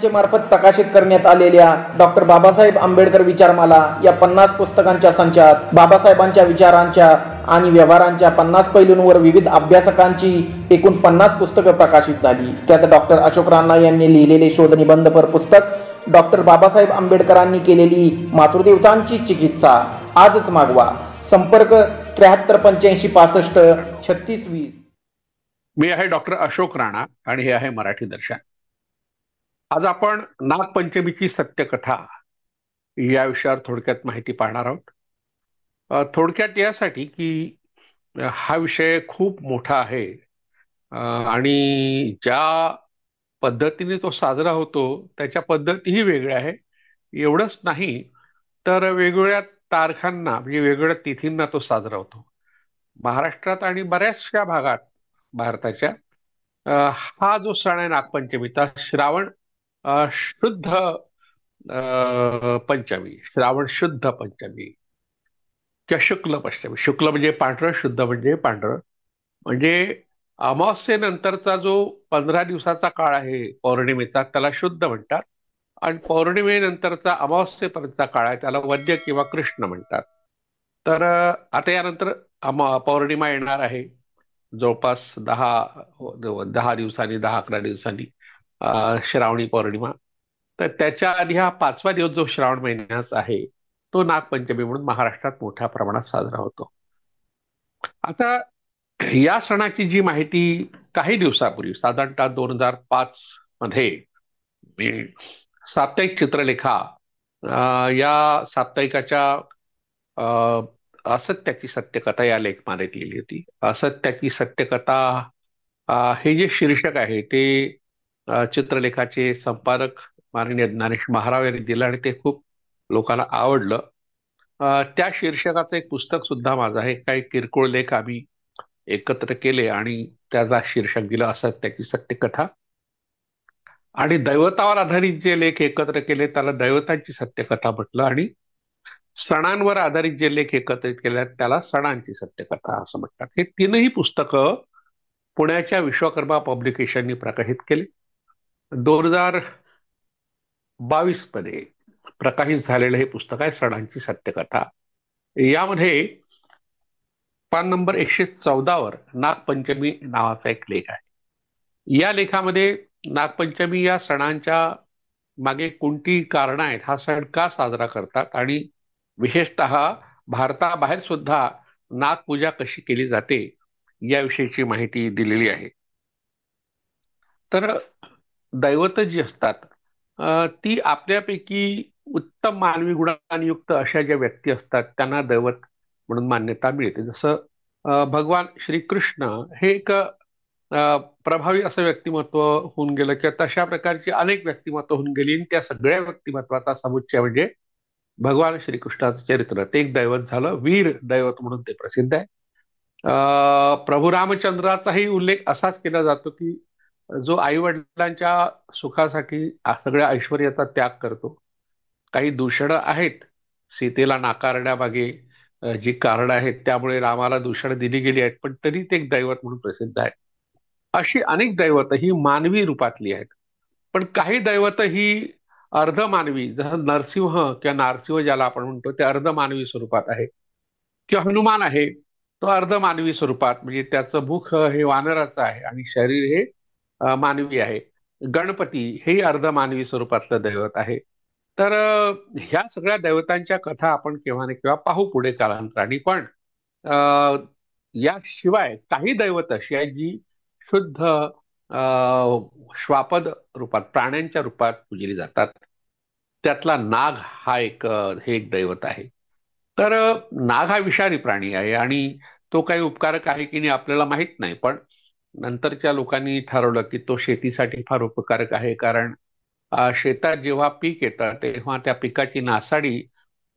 मार्फत प्रकाशित करण्यात आलेल्या डॉक्टर बाबासाहेब आंबेडकर विचारमाला या 50 पुस्तकांच्या संचात बाबासाहेबांच्या विचारांच्या आणि व्यवहारांच्या 50 पैलूंवर विविध अभ्यासकांची एकूण 50 पुस्तकं प्रकाशित झाली। त्यात डॉक्टर अशोक राणा यांनी लिहिलेले शोध निबंधपर पुस्तक डॉक्टर बाबासाहेब आंबेडकरांनी केलेली मातृदेवतांची चिकित्सा आजच मागवा। संपर्क 7385653620। मी आहे डॉक्टर अशोक राणा आणि हे आहे मराठी दर्शन। आज आपण नागपंचमीची सत्यकथा या विषयावर थोडक्यात माहिती पाहणार आहोत। थोडक्यात यासाठी की हा विषय खूप मोठा आहे आणि ज्या पद्धतीने तो साजरा होतो त्याच्या पद्धतीही वेगळ्या आहे। एवढंच नाही तर वेगवेगळ्या तारखांना म्हणजे वेगवेगळ्या तिथींना तो साजरा होतो। महाराष्ट्रात आणि बऱ्याचशा भागात भारताच्या हा जो सण आहे नागपंचमीचा श्रावण शुद्ध पंचमी, श्रावण शुद्ध पंचमी किंवा शुक्ल पंचमी, शुक्ल म्हणजे पांढरं, शुद्ध म्हणजे पांढरं, म्हणजे अमावस्येनंतरचा जो 15 दिवसाचा काळ आहे पौर्णिमेचा त्याला शुद्ध म्हणतात आणि पौर्णिमेनंतरचा अमावस्येपर्यंतचा काळ आहे त्याला वद्य किंवा कृष्ण म्हणतात। तर आता यानंतर पौर्णिमा येणार आहे जवळपास 10 दिवसांनी, 10-11 दिवसांनी श्रावणी पौर्णिमा। तर त्याच्या आधी हा 5वा दिवस जो श्रावण महिन्याचा आहे तो नागपंचमी म्हणून महाराष्ट्रात मोठ्या प्रमाणात साजरा होतो। आता या सणाची जी माहिती काही दिवसापूर्वी साधारणतः 2005 मध्ये मी साप्ताहिक चित्रलेखा या साप्ताहिकाच्या असत्याची सत्यकथा या लेखमालेत लिहिली होती। असत्याची सत्यकथा हे जे शीर्षक आहे ते चित्रलेखाचे संपादक माननीय ज्ञानेश महाराव यांनी दिलं आणि ते खूप लोकांना आवडलं। त्या शीर्षकाचं एक पुस्तक सुद्धा माझं आहे। काही किरकोळ लेख आम्ही एकत्र केले आणि त्याचा शीर्षक दिलं असत्याची सत्यकथा, आणि दैवतावर आधारित जे लेख एकत्र केले त्याला दैवतांची सत्यकथा म्हटलं, आणि सणांवर आधारित जे लेख एकत्रित केले त्याला सणांची सत्यकथा असं म्हणतात। हे तीनही पुस्तकं पुण्याच्या विश्वकर्मा पब्लिकेशननी प्रकाशित केले। 2022 मध्ये प्रकाशित झालेलं हे पुस्तक आहे सणांची सत्यकथा। यामध्ये पान नंबर 114 वर नागपंचमी नावाचा एक लेख आहे। या लेखामध्ये नागपंचमी या सणांच्या मागे कोणती कारणं आहेत, हा सण का साजरा करतात आणि विशेषतः भारताबाहेर सुद्धा नागपूजा कशी केली जाते याविषयीची माहिती दिलेली आहे। तर दैवत जी असतात ती आपल्यापैकी उत्तम मानवी गुणांयुक्त अशा ज्या व्यक्ती असतात त्यांना दैवत म्हणून मान्यता मिळते। जसं भगवान श्रीकृष्ण हे एक प्रभावी असं व्यक्तिमत्व होऊन गेलं किंवा तशा प्रकारची अनेक व्यक्तिमत्व होऊन गेली आणि त्या सगळ्या व्यक्तिमत्वाचा समुच्चय म्हणजे भगवान श्रीकृष्णाचं चरित्र, ते एक दैवत झालं। वीर दैवत म्हणून ते प्रसिद्ध आहे। प्रभू रामचंद्राचाही उल्लेख असाच केला जातो की जो आई वडिलांच्या सुखासाठी सगळ्या ऐश्वर्याचा त्याग करतो। काही दूषणं आहेत सीतेला नाकारण्यामागे जी कारणं आहेत त्यामुळे रामाला दूषणं दिली गेली आहेत, पण तरी ते एक दैवत म्हणून प्रसिद्ध आहे। अशी अनेक दैवत ही मानवी रूपातली आहेत, पण काही दैवत ही अर्धमानवी, जसं नरसिंह किंवा नारसिंह ज्याला आपण म्हणतो ते अर्धमानवी स्वरूपात आहे, किंवा हनुमान आहे तो अर्धमानवी स्वरूपात, म्हणजे त्याचं मुख हे वानराचं आहे आणि शरीर हे मानवी आहे। गणपती हे अर्धमानवी स्वरूपातलं दैवत आहे। तर ह्या सगळ्या दैवतांच्या कथा आपण केव्हा ना केव्हा पाहू पुढे कालांतराने, पण याशिवाय काही दैवत अशी आहेत जी शुद्ध श्वापद रूपात प्राण्यांच्या रूपात पूजली जातात। त्यातला नाग हा हे एक दैवत आहे। तर नाग हा विषारी प्राणी आहे आणि तो काही उपकारक आहे की नाही आपल्याला माहित नाही, पण नंतरच्या लोकांनी ठरवलं की तो शेतीसाठी फार उपकारक आहे, कारण शेतात जेव्हा पीक येतं तेव्हा त्या पिकाची नासाडी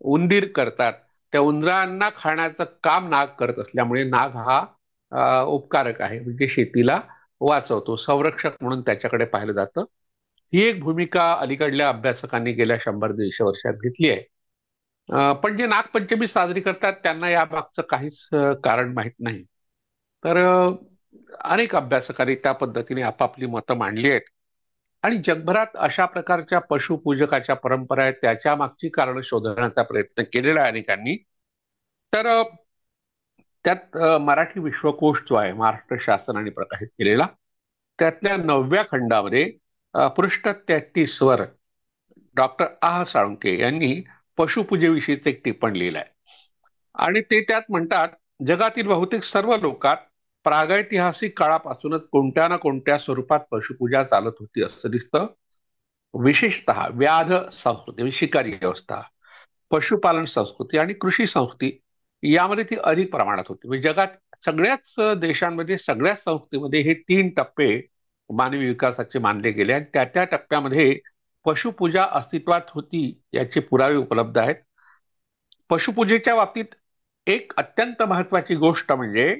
उंदीर करतात, त्या उंदरांना खाण्याचं काम नाग करत असल्यामुळे नाग हा उपकारक आहे, म्हणजे शेतीला वाचवतो, संरक्षक म्हणून त्याच्याकडे पाहिलं जातं। ही एक भूमिका अलीकडल्या अभ्यासकांनी गेल्या 100-150 वर्षात घेतली आहे। पण जे नागपंचमी साजरी करतात त्यांना या मागचं काहीच कारण माहीत नाही। तर अनेक अभ्यासकांनी त्या पद्धतीने आपापली मतं मांडली आहेत। आणि जगभरात अशा प्रकारच्या पशुपूजकाच्या परंपरा आहेत, त्याच्या मागची कारण शोधण्याचा प्रयत्न केलेला आहे अनेकांनी. तर त्यात मराठी विश्वकोश जो आहे महाराष्ट्र शासनाने प्रकाशित केलेला, त्यातल्या 9व्या खंडामध्ये पृष्ठ 33 वर डॉक्टर साळुंके यांनी पशुपूजेविषयीच एक टिप्पण लिहिलं आहे. आणि ते त्यात म्हणतात, जगातील बहुतेक सर्व लोकात प्रागैतिहासिक काळापासूनच कोणत्या ना कोणत्या स्वरूपात पशुपूजा चालत होती असं दिसतं. विशेषतः व्याध संस्कृती, शिकारी व्यवस्था, पशुपालन संस्कृती आणि कृषी संस्कृती यामध्ये ती अधिक प्रमाणात होती. म्हणजे जगात सगळ्याच देशांमध्ये, सगळ्याच संस्कृतीमध्ये हे 3 टप्पे मानवी विकासाचे मानले गेले आणि त्या टप्प्यामध्ये पशुपूजा अस्तित्वात होती याचे पुरावे उपलब्ध आहेत. पशुपूजेच्या बाबतीत एक अत्यंत महत्वाची गोष्ट म्हणजे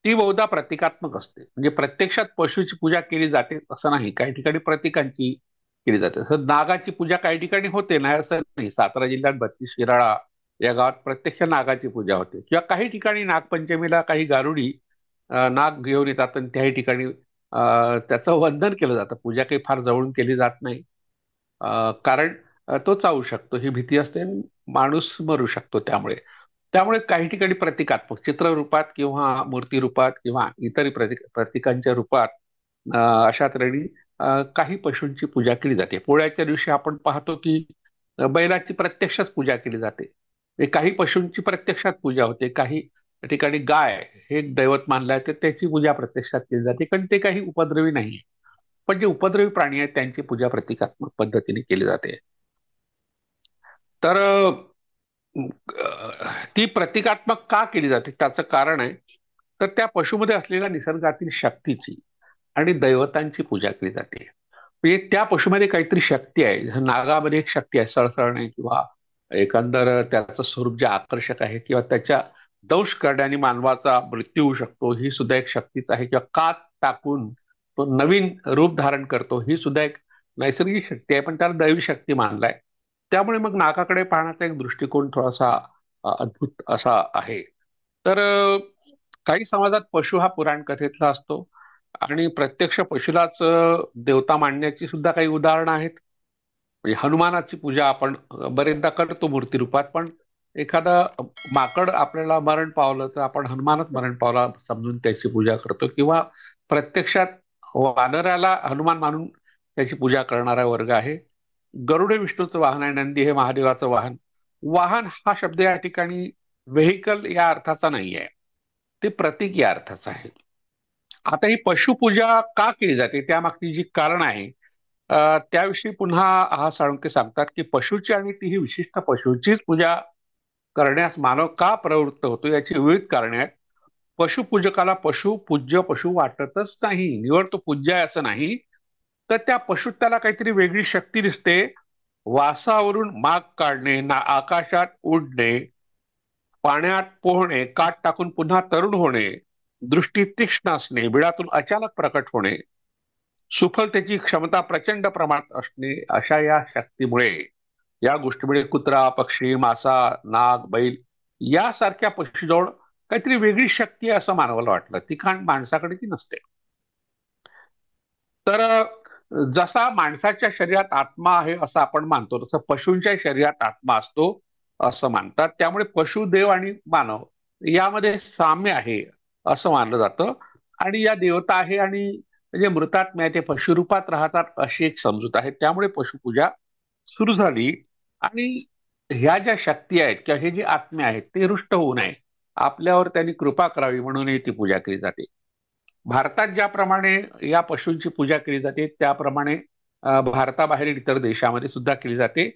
ती बहुधा प्रतिकात्मक असते. म्हणजे प्रत्यक्षात पशुची पूजा केली जाते असं नाही, काही ठिकाणी प्रतिकांची केली जाते. नागाची पूजा काही ठिकाणी होते, नाही असं नाही. सातारा जिल्ह्यात 32 शिराळा या गावात प्रत्यक्ष नागाची पूजा होते, किंवा काही ठिकाणी नागपंचमीला काही गारुडी नाग घेऊन येतात आणि त्याही ठिकाणी त्याचं वंदन केलं जातं. पूजा काही फार जवळून केली जात नाही, कारण तो चावू शकतो ही भीती असते, माणूस मरू शकतो. त्यामुळे त्यामुळे काही ठिकाणी प्रतिकात्मक चित्ररूपात किंवा मूर्ती रूपात किंवा इतर प्रतिकांच्या रूपात अशा तऱ्हेने काही पशूंची पूजा केली जाते. पोळ्याच्या दिवशी आपण पाहतो की बैलाची प्रत्यक्षच पूजा केली जाते. काही पशूंची प्रत्यक्षात पूजा होते, काही ठिकाणी गाय हे एक दैवत मानलं आहे, तर त्याची पूजा प्रत्यक्षात केली जाते, कारण ते काही उपद्रवी नाही. पण जे उपद्रवी प्राणी आहेत त्यांची पूजा प्रतिकात्मक पद्धतीने केली जाते. तर ती प्रतिकात्मक का केली जाते त्याचं कारण आहे, तर त्या पशुमध्ये असलेल्या निसर्गातील शक्तीची आणि दैवतांची पूजा केली जाते. म्हणजे त्या पशुमध्ये काहीतरी शक्ती आहे. नागामध्ये एक शक्ती आहे, सळसळणे किंवा एकंदर त्याचं स्वरूप जे आकर्षक आहे, किंवा त्याच्या दंश करण्याने मानवाचा मृत्यू होऊ शकतो, ही सुद्धा एक शक्तीच आहे. किंवा कात टाकून तो नवीन रूप धारण करतो, ही सुद्धा एक नैसर्गिक शक्ती आहे, पण त्याला दैवी शक्ती मानलाय. त्यामुळे मग नागाकडे पाहण्याचा एक दृष्टिकोन थोडासा अद्भुत असा आहे. तर काही समाजात पशु हा पुराण कथेतला असतो आणि प्रत्यक्ष पशुलाच देवता मानण्याची सुद्धा काही उदाहरणं आहेत. म्हणजे हनुमानाची पूजा आपण बरेचदा करतो मूर्ती रूपात, पण एखादं माकड आपल्याला मरण पावलं तर आपण हनुमानच मरण पावला समजून त्याची पूजा करतो, किंवा प्रत्यक्षात वानराला हनुमान मानून त्याची पूजा करणारा वर्ग आहे. गरुड हे विष्णूचं वाहन आहे, नंदी हे महादेवाचं वाहन. वाहन हा शब्द या ठिकाणी व्हेकल या अर्थाचा नाही आहे, ते प्रतीक या अर्थाचं आहे. आता ही पशुपूजा का केली जाते त्यामागची जी कारण आहे, त्याविषयी पुन्हा साळुंके सांगतात की पशुची आणि तीही विशिष्ट पशुचीच पूजा करण्यास मानव का प्रवृत्त होतो याची विविध कारणे आहेत. पशुपूजकाला पशु पूज्य पशु वाटतच नाही, निवड तो पूज्य आहे असं नाही, तर त्या पशुत त्याला काहीतरी वेगळी शक्ती दिसते. वासावरून माग काढणे, आकाशात उडणे, पाण्यात पोहणे, काठ टाकून पुन्हा तरुण होणे, दृष्टी तीक्ष्ण असणे, बिळातून अचानक प्रकट होणे, सुफलतेची क्षमता प्रचंड प्रमाणात असणे, अशा या शक्तीमुळे, या गोष्टीमुळे कुत्रा, पक्षी, मासा, नाग, बैल यासारख्या पक्षीजवळ काहीतरी वेगळी शक्ती आहे असं मानवाला वाटलं. ती कारण माणसाकडे ती नसते. तर जसा माणसाच्या शरीरात आत्मा आहे असं आपण मानतो, तसं पशूंच्या शरीरात आत्मा असतो असं मानतात. त्यामुळे पशुदेव आणि मानव यामध्ये साम्य आहे असं मानलं जातं. आणि या देवता आहे आणि जे मृतात्मे आहे ते पशुरूपात राहतात अशी एक समजूत आहे. त्यामुळे पशुपूजा सुरू झाली आणि ह्या ज्या शक्ती आहेत किंवा हे जे आत्मे आहेत ते रुष्ट होऊ नये, आपल्यावर त्यांनी कृपा करावी म्हणूनही ती पूजा केली जाते. भारतात ज्याप्रमाणे या पशूंची पूजा केली जाते त्याप्रमाणे भारताबाहेरील इतर देशामध्ये सुद्धा केली जाते.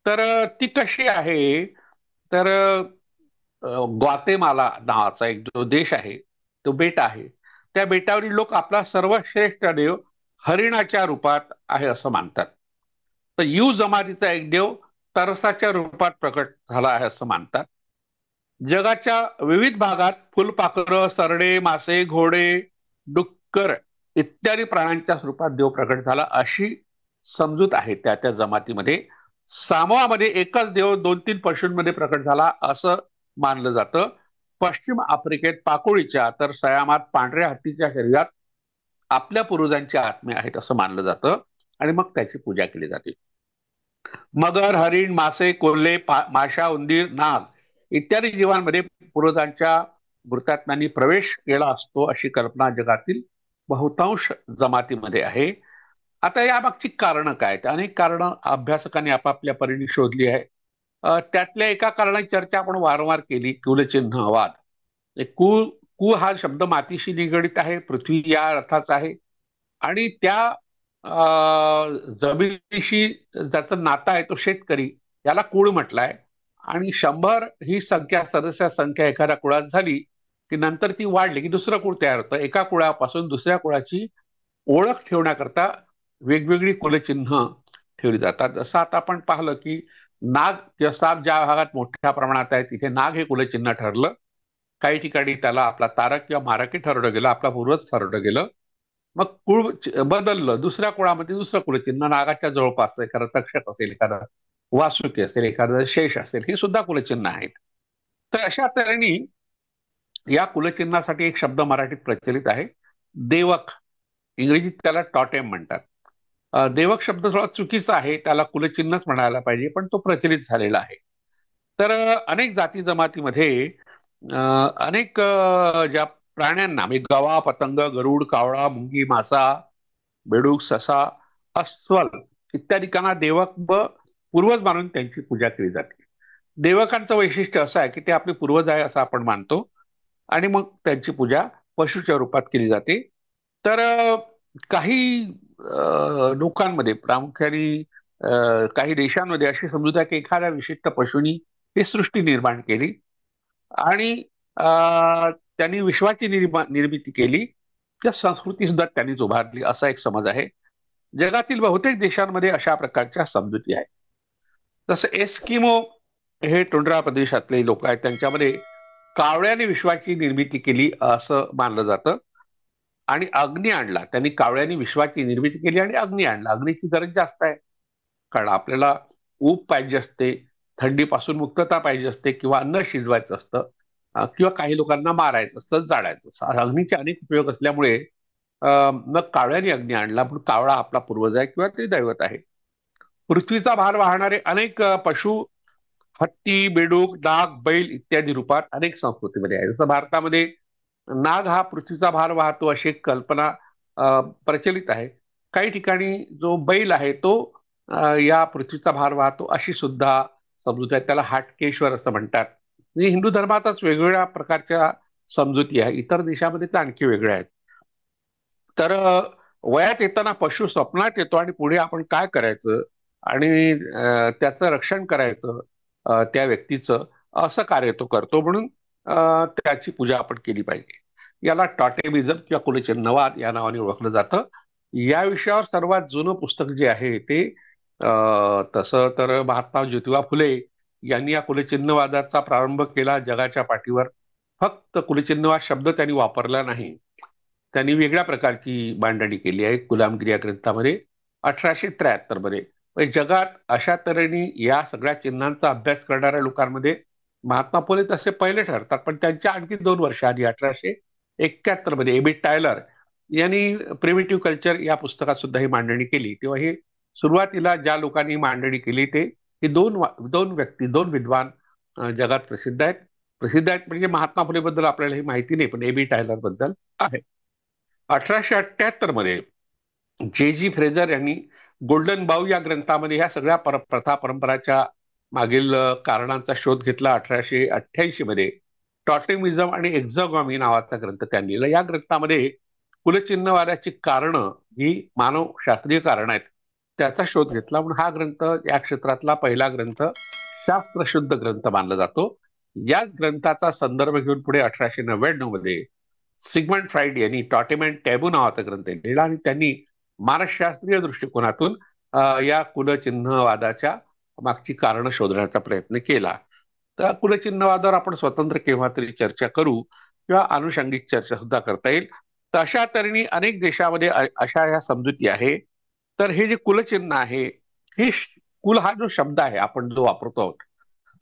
तर ती कशी आहे, तर ग्वातेमाला नावाचा एक जो देश आहे, तो बेट आहे, त्या बेटावरील लोक आपला सर्वश्रेष्ठ देव हरिणाच्या रूपात आहे असं मानतात. तर यू जमातीचा एक देव तरसाच्या रूपात प्रकट झाला आहे असं मानतात. जगाच्या विविध भागात फुलपाखरं, सरडे, मासे, घोडे, डुक्कर इत्यादी प्राण्यांच्या स्वरूपात देव प्रकट झाला अशी समजूत आहे त्या त्या जमातीमध्ये. सामोआमध्ये एकच देव 2-3 पशूंमध्ये प्रकट झाला असं मानलं जातं. पश्चिम आफ्रिकेत पाकोळीच्या तर सयामात पांढऱ्या हत्तीच्या शरीरात आपल्या पूर्वजांचे आत्मे आहेत असं मानलं जातं. आणि मग त्याची पूजा केली जाते. मगर, हरिण, मासे, कोल्हे, माशा, उंदीर, नाग इत्यादी जीवांमध्ये पूर्वजांच्या मृतात्म्यांनी प्रवेश केला असतो अशी कल्पना जगातील बहुतांश जमातीमध्ये आहे. आता यामागची कारणं काय? अनेक कारणं अभ्यासकांनी आपापल्या परीने शोधली आहे. त्यातल्या एका कारणाची चर्चा आपण वारंवार केली, कुलचिन्हवाद. कु कु हा शब्द मातीशी निगडित आहे, पृथ्वी या अर्थाचा आहे आणि त्या जमिनीशी ज्याचं नातं आहे तो शेतकरी, याला कुळ म्हटलाय. आणि 100 ही संख्या, सदस्य संख्या एखाद्या कुळात झाली की नंतर ती वाढली की दुसरं कुळ तयार होतं. एका कुळापासून दुसऱ्या कुळाची ओळख ठेवण्याकरता वेगवेगळी कुलचिन्ह ठेवली जातात. जसं आता आपण पाहिलं की नाग किंवा साप ज्या भागात मोठ्या प्रमाणात आहे तिथे नाग हे कुलचिन्ह ठरलं. काही ठिकाणी त्याला आपला तारक किंवा मारकी ठरवलं गेलं, आपला पूर्वज ठरवलं गेलं. मग कुळ बदललं, दुसऱ्या कुळामध्ये दुसरं कुलचिन्ह नागाच्या जवळपास एखादा तक्षक असेल, एखादा वासुकी असेल, एखादा शेष असेल, हे सुद्धा कुलचिन्ह आहेत. तर अशा तऱ्हेने या कुलचिन्हासाठी एक शब्द मराठीत प्रचलित आहे, देवक. इंग्रजीत त्याला टॉटेम म्हणतात. देवक शब्द थोडा चुकीचा आहे, त्याला कुलचिन्हच म्हणायला पाहिजे, पण तो प्रचलित झालेला आहे. तर अनेक जाती जमातीमध्ये अनेक ज्या प्राण्यांना म्हणजे गवा, पतंग, गरुड, कावळा, मुंगी, मासा, बेडूक, ससा, अस्वल इत्यादिकांना देवक व पूर्वज मानून त्यांची पूजा केली जाते. देवकांचं वैशिष्ट्य असं आहे की ते आपले पूर्वज आहे असं आपण मानतो आणि मग त्यांची पूजा पशुच्या रूपात केली जाते. तर काही लोकांमध्ये, प्रामुख्याने काही देशांमध्ये अशी समजूत आहे की एखाद्या विशिष्ट पशुनी ही सृष्टी निर्माण केली आणि त्यांनी विश्वाची निर्मिती केली, त्या संस्कृती सुद्धा त्यांनीच उभारली, असा एक समज आहे. जगातील बहुतेक देशांमध्ये अशा प्रकारच्या समजुती आहेत. जसं एस्किमो हे टुंड्रा प्रदेशातले लोक आहेत, त्यांच्यामध्ये कावळ्याने विश्वाची निर्मिती केली असं मानलं जातं आणि अग्नी आणला. त्यांनी कावळ्याने विश्वाची निर्मिती केली आणि अग्नी आणला. अग्नीची गरज जास्त आहे, कारण आपल्याला ऊब पाहिजे असते, थंडीपासून मुक्तता पाहिजे असते, किंवा अन्न शिजवायचं असतं, किंवा काही लोकांना मारायचं असतं, जाळायचं असतं. अग्नीचे अनेक उपयोग असल्यामुळे मग कावळ्याने अग्नी आणला, पण कावळा आपला पूर्वज आहे किंवा ते दैवत आहे. पृथ्वीचा भार वाहणारे अनेक पशु, हत्ती, बेडूक, नाग, बैल इत्यादी रूपात अनेक संस्कृतीमध्ये आहे. जसं भारतामध्ये नाग हा पृथ्वीचा भार वाहतो अशी एक कल्पना प्रचलित आहे. काही ठिकाणी जो बैल आहे तो या पृथ्वीचा भार वाहतो अशी सुद्धा समजूत आहे. त्याला हाटकेश्वर असं म्हणतात. म्हणजे हिंदू धर्मातच वेगवेगळ्या प्रकारच्या समजुती आहे, इतर देशामध्ये तर आणखी वेगळ्या आहेत. तर वयात येताना पशु स्वप्नात येतो आणि पुढे आपण काय करायचं आणि त्याचं रक्षण करायचं, त्या व्यक्तीचं, असं कार्य तो करतो. म्हणून त्याची पूजा आपण केली पाहिजे. याला टॉटेमिझम किंवा कुलचिन्हवाद या नावाने ओळखलं जातं. या विषयावर सर्वात जुनं पुस्तक जे आहे ते तसं तर महात्मा ज्योतिबा फुले यांनी या कुलचिन्हवादाचा प्रारंभ केला जगाच्या पाठीवर. फक्त कुलचिन्हवाद शब्द त्यांनी वापरला नाही, त्यांनी वेगळ्या प्रकारची मांडणी केली आहे गुलामगिरी या ग्रंथामध्ये 1873 मध्ये. जगात अशा तऱ्हेने या सगळ्या चिन्हांचा अभ्यास करणाऱ्या लोकांमध्ये महात्मा फुले तसे पहिले ठरतात, पण त्यांच्या आणखी 2 वर्ष आधी 1871 मध्ये एबी टायलर यांनी प्रिमिटिव्ह कल्चर या पुस्तकात सुद्धा ही मांडणी केली. तेव्हा हे सुरुवातीला ज्या लोकांनी मांडणी केली ते दोन व्यक्ती, 2 विद्वान जगात प्रसिद्ध आहेत. म्हणजे महात्मा फुले बद्दल आपल्याला ही माहिती नाही, पण एबी टायलर बद्दल आहे. 1878 मध्ये जे फ्रेझर यांनी गोल्डन बाऊ या ग्रंथामध्ये ह्या सगळ्या प्रथा परंपराच्या मागील कारणांचा शोध घेतला. 1888 मध्ये टॉटेमिझम आणि एक्झॉगॉमी नावाचा ग्रंथ त्यांनी लिहिला. या ग्रंथामध्ये कुलचिन्हवादाची कारणं ही मानवशास्त्रीय कारण आहेत त्याचा शोध घेतला. म्हणून हा ग्रंथ या क्षेत्रातला पहिला ग्रंथ, शास्त्रशुद्ध ग्रंथ मानला जातो. याच ग्रंथाचा संदर्भ घेऊन पुढे 1899 मध्ये सिगमंड फ्राईड यांनी टॉटेम अँड टॅबू नावाचा ग्रंथ लिहिला आणि त्यांनी मानसशास्त्रीय दृष्टिकोनातून या कुलचिन्हवादाच्या मागची कारणं शोधण्याचा प्रयत्न केला. तर कुलचिन्हवादावर आपण स्वतंत्र केव्हा तरी चर्चा करू किंवा अनुषंगिक चर्चा सुद्धा करता येईल. तर अशा तऱ्हेने अनेक देशामध्ये अशा ह्या समजुती आहे. तर हे जे कुलचिन्ह आहे, हे कुल हा जो शब्द आहे आपण जो वापरतो आहोत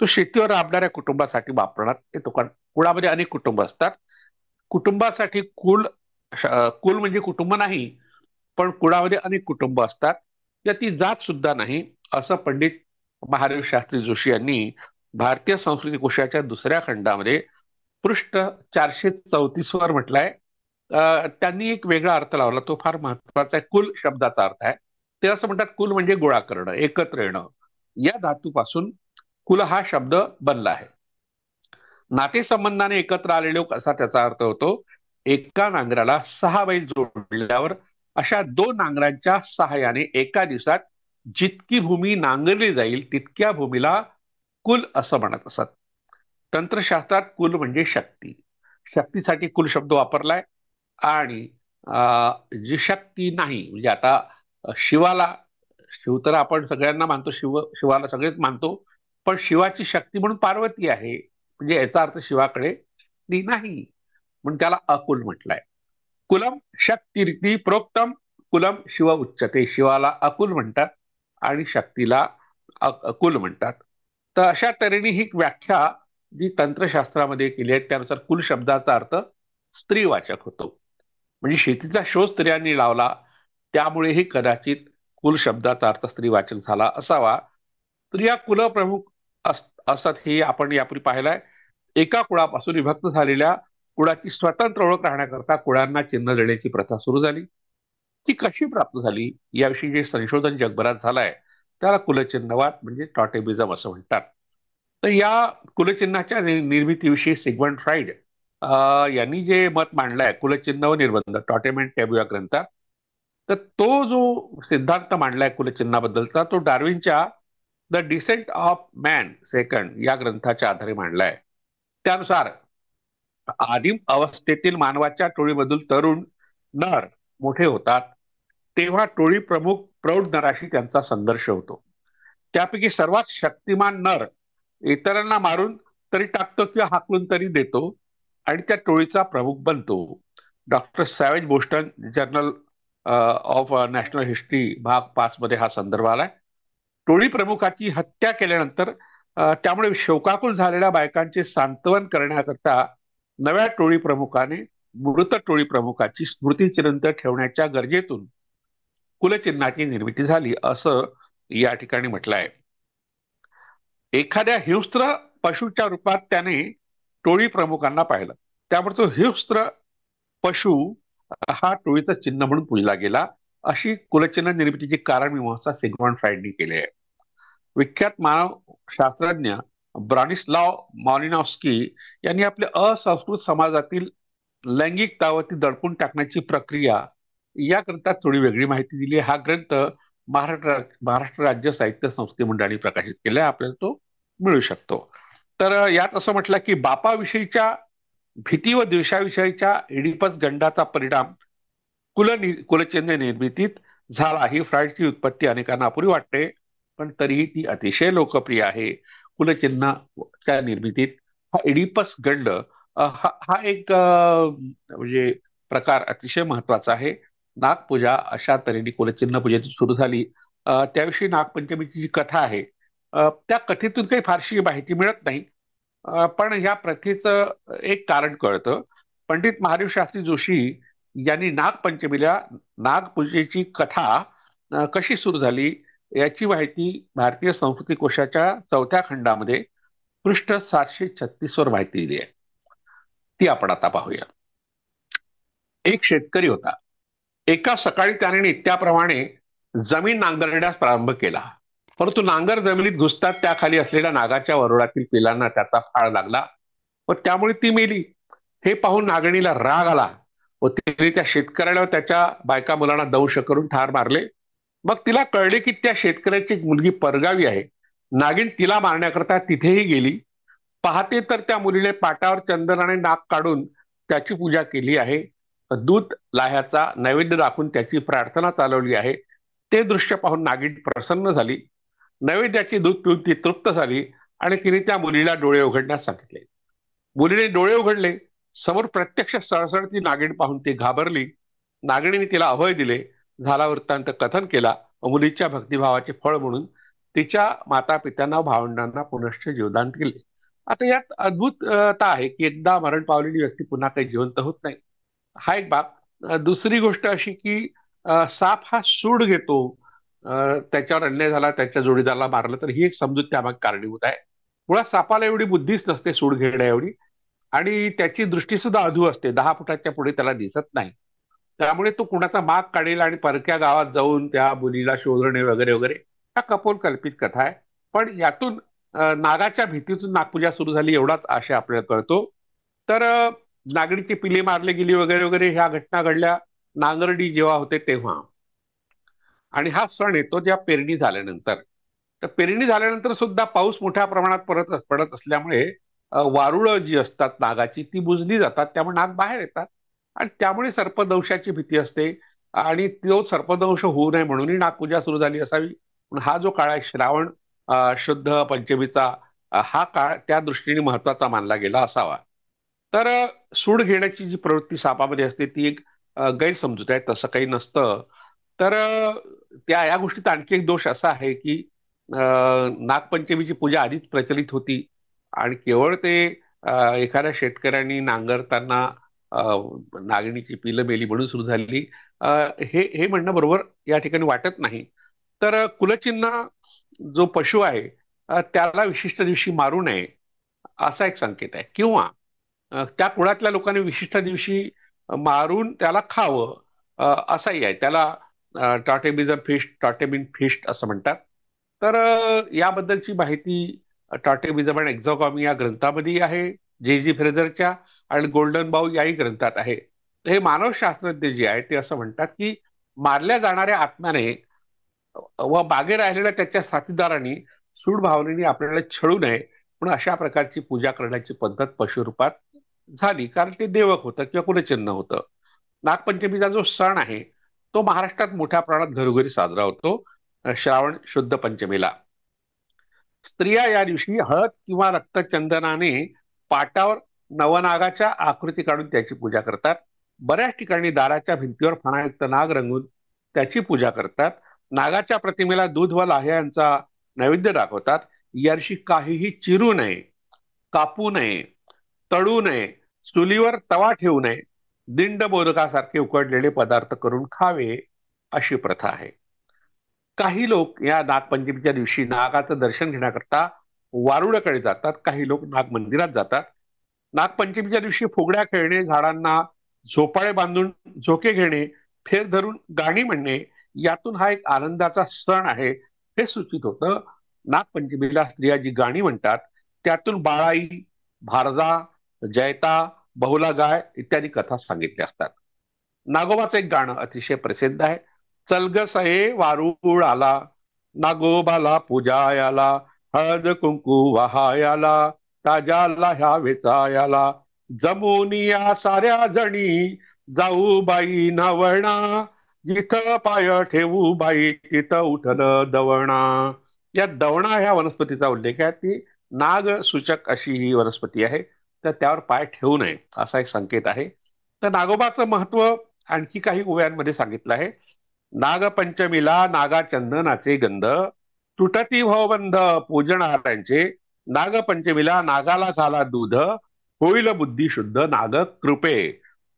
तो शेतीवर राबणाऱ्या कुटुंबासाठी वापरण्यात येतो. कारण कुळामध्ये अनेक कुटुंब असतात. कुटुंबासाठी कुल म्हणजे कुटुंब नाही, पण कुळामध्ये अनेक कुटुंब असतात किंवा ती जात सुद्धा नाही, असं पंडित महादेव शास्त्री जोशी यांनी भारतीय संस्कृती कोशाच्या दुसऱ्या खंडामध्ये पृष्ठ 434 वर म्हटलंय. त्यांनी एक वेगळा अर्थ लावला, तो फार महत्वाचा आहे. कुल शब्दाचा अर्थ आहे, ते असं म्हणतात, कुल म्हणजे गोळा करणं, एकत्र येणं. या धातूपासून कुल हा शब्द बनला आहे. नातेसंबंधाने एकत्र आलेले लोक असा त्याचा अर्थ होतो. एका नांगराला 6 बैल जोडल्यावर अशा 2 नांगरांच्या सहाय्याने एका दिवसात जितकी भूमी नांगरली जाईल तितक्या भूमीला कुल असं म्हणत असत. तंत्रशास्त्रात कुल म्हणजे शक्ती, शक्तीसाठी कुल शब्द वापरलाय. आणि जी शक्ती नाही, म्हणजे आता शिवाला, शिव तर आपण सगळ्यांना मानतो, शिवाला सगळेच मानतो, पण शिवाची शक्ती म्हणून पार्वती आहे, म्हणजे याचा अर्थ शिवाकडे ती नाही, म्हणून त्याला अकुल म्हटलंय. कुलम शक्तिरिती प्रोक्तम कुलम शिव उच्चते. शिवाला अकुल म्हणतात आणि शक्तीला अकुल म्हणतात. तर अशा तऱ्हेने ही व्याख्या जी तंत्रशास्त्रामध्ये केली आहे त्यानुसार कुल शब्दाचा अर्थ स्त्रीवाचक होतो. म्हणजे शेतीचा शोध स्त्रियांनी लावला, त्यामुळेही कदाचित कुल शब्दाचा अर्थ स्त्रीवाचक झाला असावा. स्त्रिया कुलप्रमुख असत हे आपण यापूर्वी पाहिलंय. एका कुळापासून विभक्त झालेल्या कुळाची स्वतंत्र ओळख राहण्याकरता कुळांना चिन्ह देण्याची प्रथा सुरू झाली. ती कशी प्राप्त झाली याविषयी जे संशोधन जगभरात झालंय त्याला कुलचिन्हवाद म्हणजे टॉटेमिझम असं म्हणतात. तर या कुलचिन्हाच्या निर्मितीविषयी सिग्मंड फ्राईड यांनी जे मत मांडलंय, कुलचिन्ह व निर्बंध, टॉटेम अँड टॅबू या ग्रंथात, तर तो जो सिद्धांत मांडलाय कुलचिन्हाबद्दलचा, तो डार्विनच्या the Descent of Man second या ग्रंथाच्या आधारे मांडलाय. त्यानुसार आदिम अवस्थेतील मानवाच्या टोळीमधील तरुण नर मोठे होतात तेव्हा टोळी प्रमुख प्रौढ नराशी त्यांचा संघर्ष होतो. त्यापैकी सर्वात शक्तिमान नर इतरांना मारून तरी टाकतो किंवा हाकलून तरी देतो आणि त्या टोळीचा प्रमुख बनतो. Doctor सॅवेज Boston journal of national history भाग 5 मध्ये हा संदर्भ आलाय. टोळी प्रमुखाची हत्या केल्यानंतर त्यामुळे शोकाकुल झालेल्या बायकांचे सांत्वन करण्याकरता नव्या टोळी प्रमुखाने मृत टोळी प्रमुखाची स्मृती चिरंत ठेवण्याच्या गरजेतून कुलचिन्हाची निर्मिती झाली असं या ठिकाणी म्हटलं आहे. एखाद्या हिंस्त्र पशुच्या रूपात त्याने टोळी प्रमुखांना पाहिलं, त्यामुळे तो हिंस्त्र पशु हा टोळीचं चिन्ह म्हणून पूजला गेला, अशी कुलचिन्ह निर्मितीची कारणमीमांसा सिग्मंड फ्राईडनी केली आहे. विख्यात मानवशास्त्रज्ञ ब्रॉनिस्लाव मालिनॉव्स्की यांनी आपल्या असंस्कृत समाजातील लैंगिकता व ती दडपून टाकण्याची प्रक्रिया या ग्रंथात थोडी वेगळी माहिती दिली. हा ग्रंथ महाराष्ट्र राज्य साहित्य संस्थे मंडळाने प्रकाशित केलाय, आपल्याला तो मिळू शकतो. तर यात असं म्हटलं की बापाविषयीच्या भीती व द्वेषाविषयीच्या एडिपस गंडाचा परिणाम कुलचिन्ह निर्मितीत झाला. ही फ्राईडची उत्पत्ती अनेकांना अपुरी वाटते, पण तरीही ती अतिशय लोकप्रिय आहे. कुलचिन्हाच्या निर्मितीत हा एडिपस गंड हा एक म्हणजे प्रकार अतिशय महत्वाचा आहे. नागपूजा अशा तऱ्हेने कुलचिन्ह पूजेतून सुरू झाली. त्याविषयी नागपंचमीची जी कथा आहे त्या कथेतून काही फारशी माहिती मिळत नाही, पण या प्रथेचं एक कारण कळतं. पंडित महादेव शास्त्री जोशी यांनी नागपंचमीला नागपूजेची कथा कशी सुरू झाली याची माहिती भारतीय संस्कृती कोशाच्या 4थ्या खंडामध्ये पृष्ठ 736 वर माहिती दिली आहे. ती आपण आता पाहूया. एक शेतकरी होता. एका सकाळी त्याने नित्याप्रमाणे जमीन नांगरण्यास प्रारंभ केला, परंतु नांगर जमिनीत घुसतात त्याखाली असलेल्या नागाच्या वरोडातील पिलांना त्याचा फाळ लागला व त्यामुळे ती मेली. हे पाहून नागणीला राग आला व तिने त्या शेतकऱ्याला त्याच्या बायका मुलांना दंश करून ठार मारले. मग तिला कळले की त्या शेतकऱ्याची मुलगी परगावी आहे. नागिन तिला मारण्याकरता तिथेही गेली. पाहते तर त्या मुलीने पाटावर चंदनाने नाक काढून त्याची पूजा केली आहे, दूध लाह्याचा नैवेद्य दाखवून त्याची प्रार्थना चालवली आहे. ते दृश्य पाहून नागिन प्रसन्न झाली. नैवेद्याची दूध पिऊन ती तृप्त झाली आणि तिने त्या मुलीला डोळे उघडण्यास सांगितले. मुलीने डोळे उघडले. समोर प्रत्यक्ष सळसळती नागिन पाहून ती घाबरली. नागिणीने तिला अभय दिले. झाला वृत्तांत कथन केला व मुलीच्या भक्तिभावाचे फळ म्हणून तिच्या माता पित्यांना भावंडांना पुनश्च जीवदान केले. आता यात अद्भुतता आहे की एकदा मरण पावलेली व्यक्ती पुन्हा काही जिवंत होत नाही, हा एक बाब. दुसरी गोष्ट अशी की साप हा सूड घेतो त्याच्यावर अन्याय झाला, त्याच्या जोडीदाराला मारलं, तर ही एक समजूत त्यामागे कारणीभूत आहे. मुळात सापाला एवढी बुद्धीच नसते सूड घेण्या एवढी, आणि त्याची दृष्टी सुद्धा अधू असते, 10 फुटाच्या पुढे त्याला दिसत नाही. त्यामुळे तो कुणाचा माग काढेल आणि परक्या गावात जाऊन त्या मुलीला शोधणे वगैरे वगैरे, हा कपोल कल्पित कथा आहे. पण यातून नागाच्या भीतीतून नागपूजा सुरू झाली एवढाच आशय आपल्याला कळतो. तर नागडीची पिली मारली गेली वगैरे वगैरे ह्या घटना घडल्या नांगरडी जेव्हा होते तेव्हा. आणि हा सण येतो जेव्हा पेरणी झाल्यानंतर. तर पेरणी झाल्यानंतर सुद्धा पाऊस मोठ्या प्रमाणात पडत असल्यामुळे वारुळं जी असतात नागाची ती बुजली जातात, त्यामुळे नाग बाहेर येतात. आणि त्यामुळे सर्पदंशाची भीती असते, आणि तो सर्पदंश होऊ नये म्हणूनही नागपूजा सुरू झाली असावी. पण हा जो काळ आहे श्रावण शुद्ध पंचमीचा, हा काळ त्या दृष्टीने महत्वाचा मानला गेला असावा. तर सूड घेण्याची जी प्रवृत्ती सापामध्ये असते ती एक गैरसमजूत आहे, तसं काही नसतं. तर त्या या गोष्टीत आणखी एक दोष असा आहे की नागपंचमीची पूजा आधीच प्रचलित होती, आणि केवळ ते एखाद्या शेतकऱ्यांनी नांगरताना अ, नागणीची पिलं मेली म्हणून सुरू झाली, अ, हे हे म्हणणं बरोबर या ठिकाणी वाटत नाही. तर कुलचिन्ह जो पशु आहे, त्याला विशिष्ट दिवशी मारू नये असा एक संकेत आहे, किंवा त्या कुळातल्या लोकांनी विशिष्ट दिवशी मारून त्याला खावं, असाही आहे. त्याला टॉटेमिझम फिस्ट, टॉटेमिन फिस्ट असं म्हणतात. तर याबद्दलची माहिती टॉटेमिझम अँड एक्झॉगॉमी या ग्रंथामध्ये आहे, जे जी फ्रेझरच्या, आणि गोल्डन बाऊ याही ग्रंथात आहे. तर हे मानवशास्त्रज्ञ जे आहे ते असं म्हणतात की मारल्या जाणाऱ्या आत्म्याने व मागे राहिलेल्या त्याच्या साथीदारांनी सूड भावनेने आपल्याला छळू नये, म्हणून अशा प्रकारची पूजा करण्याची पद्धत पशुरूपात झाली, कारण ते देवक होतं किंवा कुलचिन्ह होतं. नागपंचमीचा जो सण आहे तो महाराष्ट्रात मोठ्या प्रमाणात घरोघरी साजरा होतो श्रावण शुद्ध पंचमीला. स्त्रिया या दिवशी हळद किंवा रक्तचंदनाने पाटावर नवनागाच्या आकृती काढून त्याची पूजा करतात. बऱ्याच ठिकाणी दाराच्या भिंतीवर फणायुक्त नाग रंगून त्याची पूजा करतात. नागाच्या प्रतिमेला दूध व लाह्यांचा नैवेद्य दाखवतात. या दिवशी काहीही चिरू नये, कापू नये, तळू नये, चुलीवर तवा ठेवू नये, दिंड मोदकासारखे उकडलेले पदार्थ करून खावे, अशी प्रथा आहे. काही लोक या नागपंचमीच्या दिवशी नागाचं दर्शन घेण्याकरता वारुळाकडे जातात, काही लोक नाग मंदिरात जातात. नागपंचमीच्या दिवशी फुगड्या खेळणे, झाडांना झोपाळे बांधून झोके घेणे, फेर धरून गाणी म्हणणे, यातून हा एक आनंदाचा सण आहे हे सूचित होतं. नागपंचमीला स्त्रिया जी गाणी म्हणतात त्यातून बाळाई, भारजा, जयता, बहुला गाय इत्यादी कथा सांगितल्या असतात. नागोबाचं एक गाणं अतिशय प्रसिद्ध आहे. चलग सये वारुळ आला, नागोबाला पूजायाला, हळद कुंकू वाहायाला, ताजाला ह्या वेचायाला, जमुनिया साऱ्या जणी, जाऊ बाई नवणा, जिथं पाय ठेवू बाई तिथं उठलं दवणा. या दवणा ह्या वनस्पतीचा उल्लेख आहे. ती नाग सूचक अशी ही वनस्पती आहे, तर त्यावर पाय ठेवू नये असा एक संकेत आहे. तर नागोबाचं महत्व आणखी काही ओव्यांमध्ये सांगितलं आहे. नागपंचमीला नागाचंदनाचे गंध, तुटती भवबंध पूजणाऱ्यांचे, नागपंचमीला नागाला झाला दूध, होईल बुद्धी शुद्ध नाग कृपे.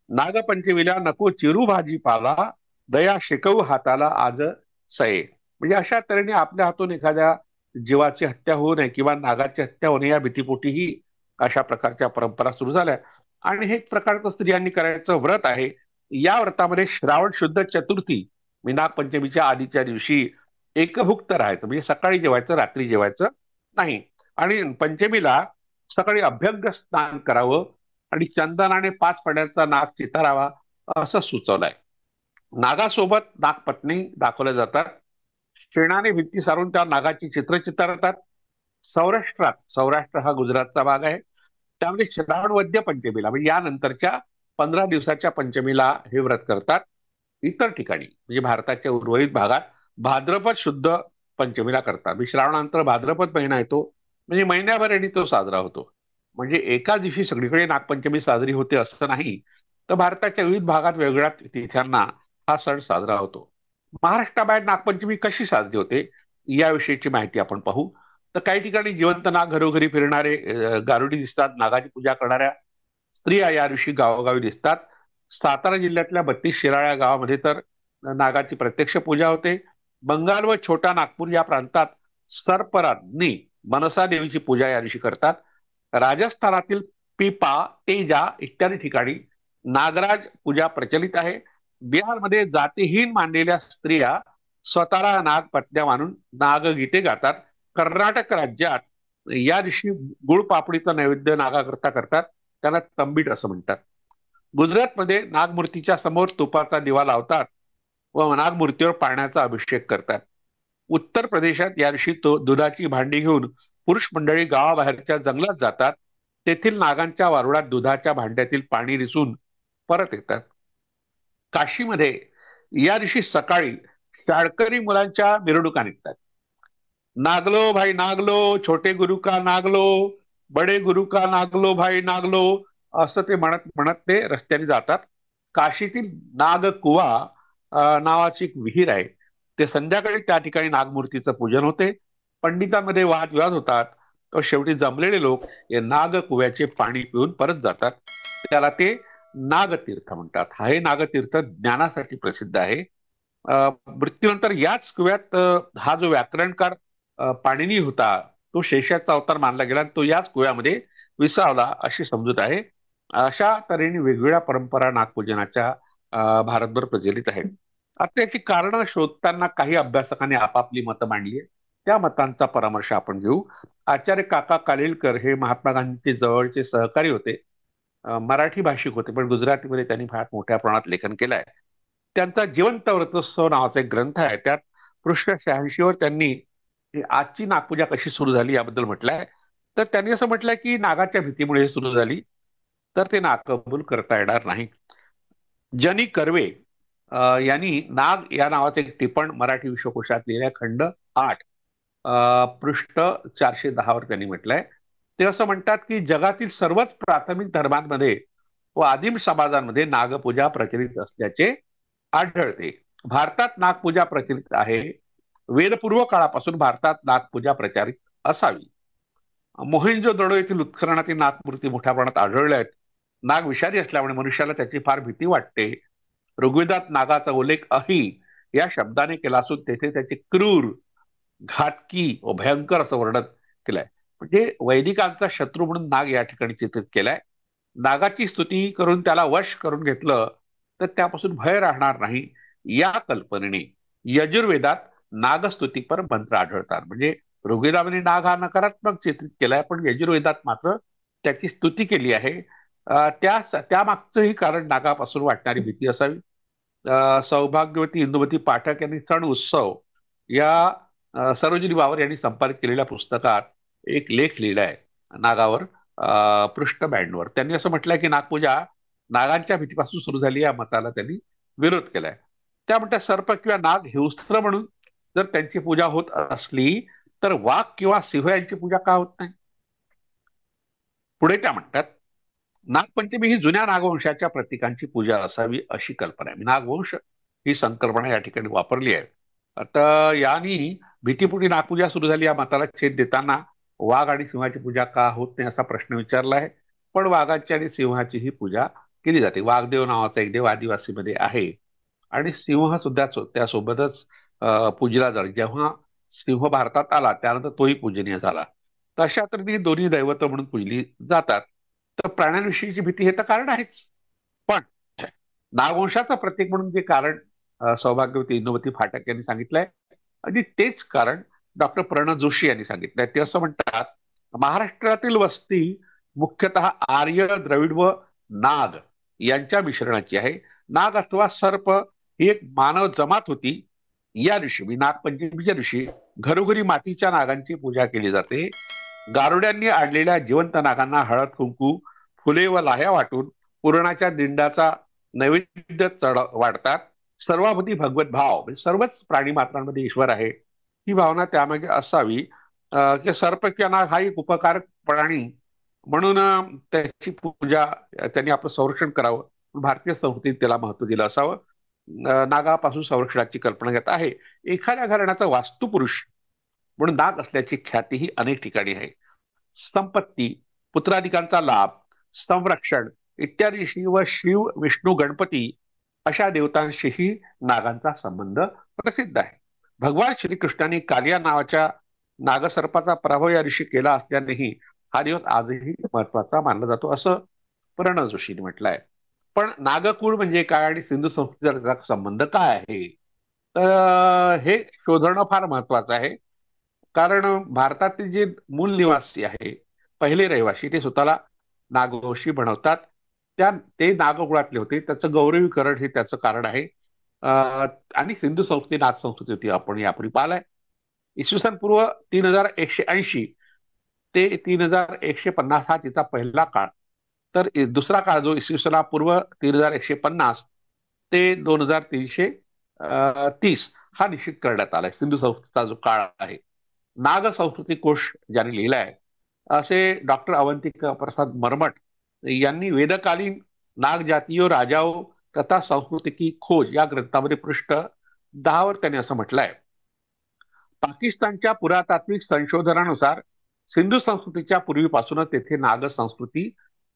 नागपंचमीला नको चिरू भाजीपाला, दया शिकवू हाताला आज सये. म्हणजे अशा तऱ्हेने आपल्या हातून एखाद्या जीवाची हत्या होऊ नये किंवा नागाची हत्या होणे या भीतीपोटीही अशा प्रकारच्या परंपरा सुरू झाल्या. आणि हे एक प्रकारचं स्त्रियांनी करायचं व्रत आहे. या व्रतामध्ये श्रावण शुद्ध चतुर्थी, नागपंचमीच्या आधीच्या दिवशी एकभुक्त राहायचं, म्हणजे सकाळी जेवायचं, रात्री जेवायचं नाही. आणि पंचमीला सकाळी अभ्यंग स्नान करावं आणि चंदनाने 5 फण्याचा नाग चितारावा असं सुचवलंय. नागासोबत नागपत्नी दाखवल्या जातात. शेणाने भिंती सारून त्या नागाची चित्र चितारतात. सौराष्ट्र हा गुजरातचा भाग आहे, त्यामध्ये श्रावण वद्य पंचमीला म्हणजे यानंतरच्या 15 दिवसाच्या पंचमीला हे व्रत करतात. इतर ठिकाणी म्हणजे भारताच्या उर्वरित भागात भाद्रपद शुद्ध पंचमीला करतात. म्हणजे श्रावणानंतर भाद्रपद महिना येतो, म्हणजे महिन्याभराने तो साजरा होतो. म्हणजे एकाच दिवशी सगळीकडे नागपंचमी साजरी होते असं नाही, तर भारताच्या विविध भागात वेगवेगळ्या तिथ्यांना हा सण साजरा होतो. महाराष्ट्राबाहेर नागपंचमी कशी साजरी होते याविषयीची माहिती आपण पाहू. तर काही ठिकाणी जिवंत नाग घरोघरी फिरणारे गारुडी दिसतात. नागाची पूजा करणाऱ्या स्त्रिया या दिवशी गावोगावी दिसतात. सातारा जिल्ह्यातल्या 32 शिराळ्या गावामध्ये तर नागाची प्रत्यक्ष पूजा होते. बंगाल व छोटा नागपूर या प्रांतात सर्पराज्ञी मनसा देवीची पूजा या दिवशी करतात. राजस्थानातील पिपा, तेजा इत्यादी ठिकाणी नागराज पूजा प्रचलित आहे. बिहारमध्ये जातीहीन मानलेल्या स्त्रिया स्वतःला नागपत्न्या मानून नागगीते गातात. कर्नाटक राज्यात या दिवशी गुळपापडीचं नैवेद्य नागाकरता करतात. त्यांना तंबीट असं म्हणतात. गुजरातमध्ये नागमूर्तीच्या समोर तुपाचा दिवा लावतात व नागमूर्तीवर पाण्याचा अभिषेक करतात. उत्तर प्रदेशात या दिवशी तो दुधाची भांडी घेऊन पुरुष मंडळी गावाबाहेरच्या जंगलात जातात. तेथील नागांच्या वारुळात दुधाच्या भांड्यातील पाणी रिसून परत येतात. काशीमध्ये या दिवशी सकाळी शाळकरी मुलांच्या मिरवणुका निघतात. नागलो भाई नागलो, छोटे गुरु का नागलो, बडे गुरु का नागलो भाई नागलो, असं ते म्हणत म्हणत ते रस्त्याने जातात. काशीतील नागकुवा नावाची एक विहीर आहे. ते संध्याकाळी त्या ठिकाणी नागमूर्तीचं पूजन होते. पंडितांमध्ये वादविवाद होतात. तर शेवटी जमलेले लोक हे नागकुव्याचे पाणी पिऊन परत जातात. त्याला ते नागतीर्थ म्हणतात. हे नागतीर्थ ज्ञानासाठी प्रसिद्ध आहे. मृत्यूनंतर याच कुव्यात हा जो व्याकरणकार पाणिनी होता तो शेषाचा अवतार मानला गेला आणि तो याच कुव्यामध्ये विसावला अशी समजूत आहे. अशा तऱ्हेने वेगवेगळ्या परंपरा नागपूजनाच्या भारतभर प्रचलित आहेत. आता याची कारणं शोधताना काही अभ्यासकांनी आपापली मतं मांडली आहे. त्या मतांचा परामर्श आपण घेऊ. आचार्य काका कालेलकर हे महात्मा गांधींचे जवळचे सहकारी होते. मराठी भाषिक होते पण गुजरातीमध्ये त्यांनी फार मोठ्या प्रमाणात लेखन केलं आहे. त्यांचा जिवंत व्रतोत्सव नावाचा एक ग्रंथ आहे. त्यात पृष्ठ 86 वर त्यांनी आजची नागपूजा कशी सुरू झाली याबद्दल म्हटलंय. तर त्यांनी असं म्हटलंय की नागाच्या भीतीमुळे सुरू झाली तर ते नागकबूल करता येणार नाही. जनी कर्वे यांनी नाग या नावाचे एक टिपण मराठी विश्वकोशात लिहिल्या खंड 8 पृष्ठ 410 वर त्यांनी म्हटलंय. ते असं म्हणतात की जगातील सर्वच प्राथमिक धर्मांमध्ये व आदिम समाजांमध्ये नागपूजा प्रचलित असल्याचे आढळते. भारतात नागपूजा प्रचलित आहे. वेदपूर्व काळापासून भारतात नागपूजा प्रचारित असावी. मोहिंजोदडो येथील उत्खननातील नागमूर्ती मोठ्या प्रमाणात आढळल्या आहेत. नाग विषारी असल्यामुळे मनुष्याला त्याची फार भीती वाटते. ऋग्वेदात नागाचा उल्लेख अही या शब्दाने केला असून तेथे त्याचे क्रूर, घातकी व भयंकर असं वर्णन केलंय. म्हणजे वैदिकांचा शत्रू म्हणून नाग या ठिकाणी चित्रित केलाय. नागाची स्तुती करून त्याला वश करून घेतलं तर त्यापासून भय राहणार नाही या कल्पनेने यजुर्वेदात नागस्तुतीपर मंत्र आढळतात. म्हणजे ऋग्वेदामध्ये नाग हा नकारात्मक चित्रित केलाय पण यजुर्वेदात मात्र त्याची स्तुती केली आहे. त्यामागचंही कारण नागापासून वाटणारी भीती असावी. सौभाग्यवती इंदुमती पाठक यांनी सण उत्सव या सरोजिनी बावर यांनी संपादित केलेल्या पुस्तकात एक लेख लिहिलाय नागावर पृष्ठ 92 त्यांनी असं म्हटलंय की नागपूजा नागांच्या भीतीपासून सुरू झाली या मताला त्यांनी विरोध केलाय. त्या म्हणतात सर्प किंवा नाग हिंस्त्र म्हणून जर त्यांची पूजा होत असली तर वाघ किंवा सिंह यांची पूजा का होत नाही. पुढे त्या म्हणतात नागपंचमी ही जुन्या नागवंशाच्या प्रतीकांची पूजा असावी अशी कल्पना आहे. नागवंश ही संकल्पना या ठिकाणी वापरली आहे. आता यांनी भीतीपोटी नागपूजा सुरू झाली या मताला छेद देताना वाघ आणि सिंहाची पूजा का होत नाही असा प्रश्न विचारला आहे. पण वाघाची आणि सिंहाची ही पूजा केली जाते. वाघदेव नावाचा एक देव आदिवासीमध्ये आहे आणि सिंह सुद्धा त्यासोबतच पूजला जातो. जेव्हा सिंह भारतात आला त्यानंतर तोही पूजनीय झाला. तर अशा तऱ्हेने दोन्ही दैवत म्हणून पूजली जातात. तर प्राण्यांविषयीची भीती हे तर कारण आहेच पण नागवंशाचं प्रतीक म्हणून जे कारण सौभाग्यवती इंदुमती फाटक यांनी सांगितलंय आणि तेच कारण डॉक्टर प्रणव जोशी यांनी सांगितलंय. ते असं म्हणतात महाराष्ट्रातील वस्ती मुख्यतः आर्य, द्रविड व नाग यांच्या मिश्रणाची आहे. नाग अथवा सर्प ही एक मानव जमात होती. या दिवशी नागपंचमीच्या दिवशी घरोघरी मातीच्या नागांची पूजा केली जाते. गारुड्यांनी आणलेल्या जिवंत नागांना हळद कुंकू, फुले व लाह्या वाटून पुरणाच्या दिंडाचा नैवेद्य वाढतात. सर्वाभूती भगवत भाव म्हणजे सर्वच प्राणी मात्रांमध्ये ईश्वर आहे ही भावना त्यामागे असावी. की सर्प किंवा नाग हा एक उपकारक प्राणी म्हणून त्याची पूजा त्यांनी आपलं संरक्षण करावं. भारतीय संस्कृतीत त्याला महत्व दिलं असावं. नागापासून संरक्षणाची कल्पना घेत आहे. एखाद्या घराण्याचा वास्तुपुरुष म्हणून नाग असल्याची ख्याती ही अनेक ठिकाणी आहे. संपत्ती, पुत्राधिकांचा लाभ, संरक्षण इत्यादीशी व शिव, विष्णू, गणपती अशा देवतांशीही नागांचा संबंध प्रसिद्ध आहे. भगवान श्रीकृष्णाने कालिया नावाच्या नागसर्पाचा पराभव या दिवशी केला असल्यानेही हा दिवस आजही महत्वाचा मानला जातो, असं प्रणव जोशीने म्हटलंय. पण नागकुळ म्हणजे काय आणि सिंधू संस्कृतीचा त्याचा संबंध काय आहे, तर हे शोधणं फार महत्वाचं आहे. कारण भारतातील जे मूल निवासी आहे, पहिले रहिवासी, ते स्वतःला नागवंशी बनवतात. ते नागकुळातले होते, त्याचं गौरवीकरण हे त्याचं कारण आहे. आणि सिंधू संस्कृती नाग संस्कृती होती, आपण यापूर्वी पाहिलंय. इसवी सन पूर्व 3180 ते 3150 हा तिचा पहिला काळ. तर दुसरा काळ जो इसवी सन पूर्व 3150 ते 2330 हा निश्चित करण्यात आलाय. सिंधू संस्कृतीचा जो काळ आहे, नाग संस्कृती कोश ज्यांनी लिहिलाय असे डॉक्टर अवंतिका प्रसाद मरमट यांनी वेदकालीन नाग जातीयो राजाओ तथा संस्कृती की खोज या ग्रंथामध्ये पृष्ठ 10 वर त्यांनी असं म्हटलंय. पाकिस्तानच्या पुरातात्विक संशोधनानुसार सिंधू संस्कृतीच्या पूर्वीपासूनच तेथे नाग संस्कृती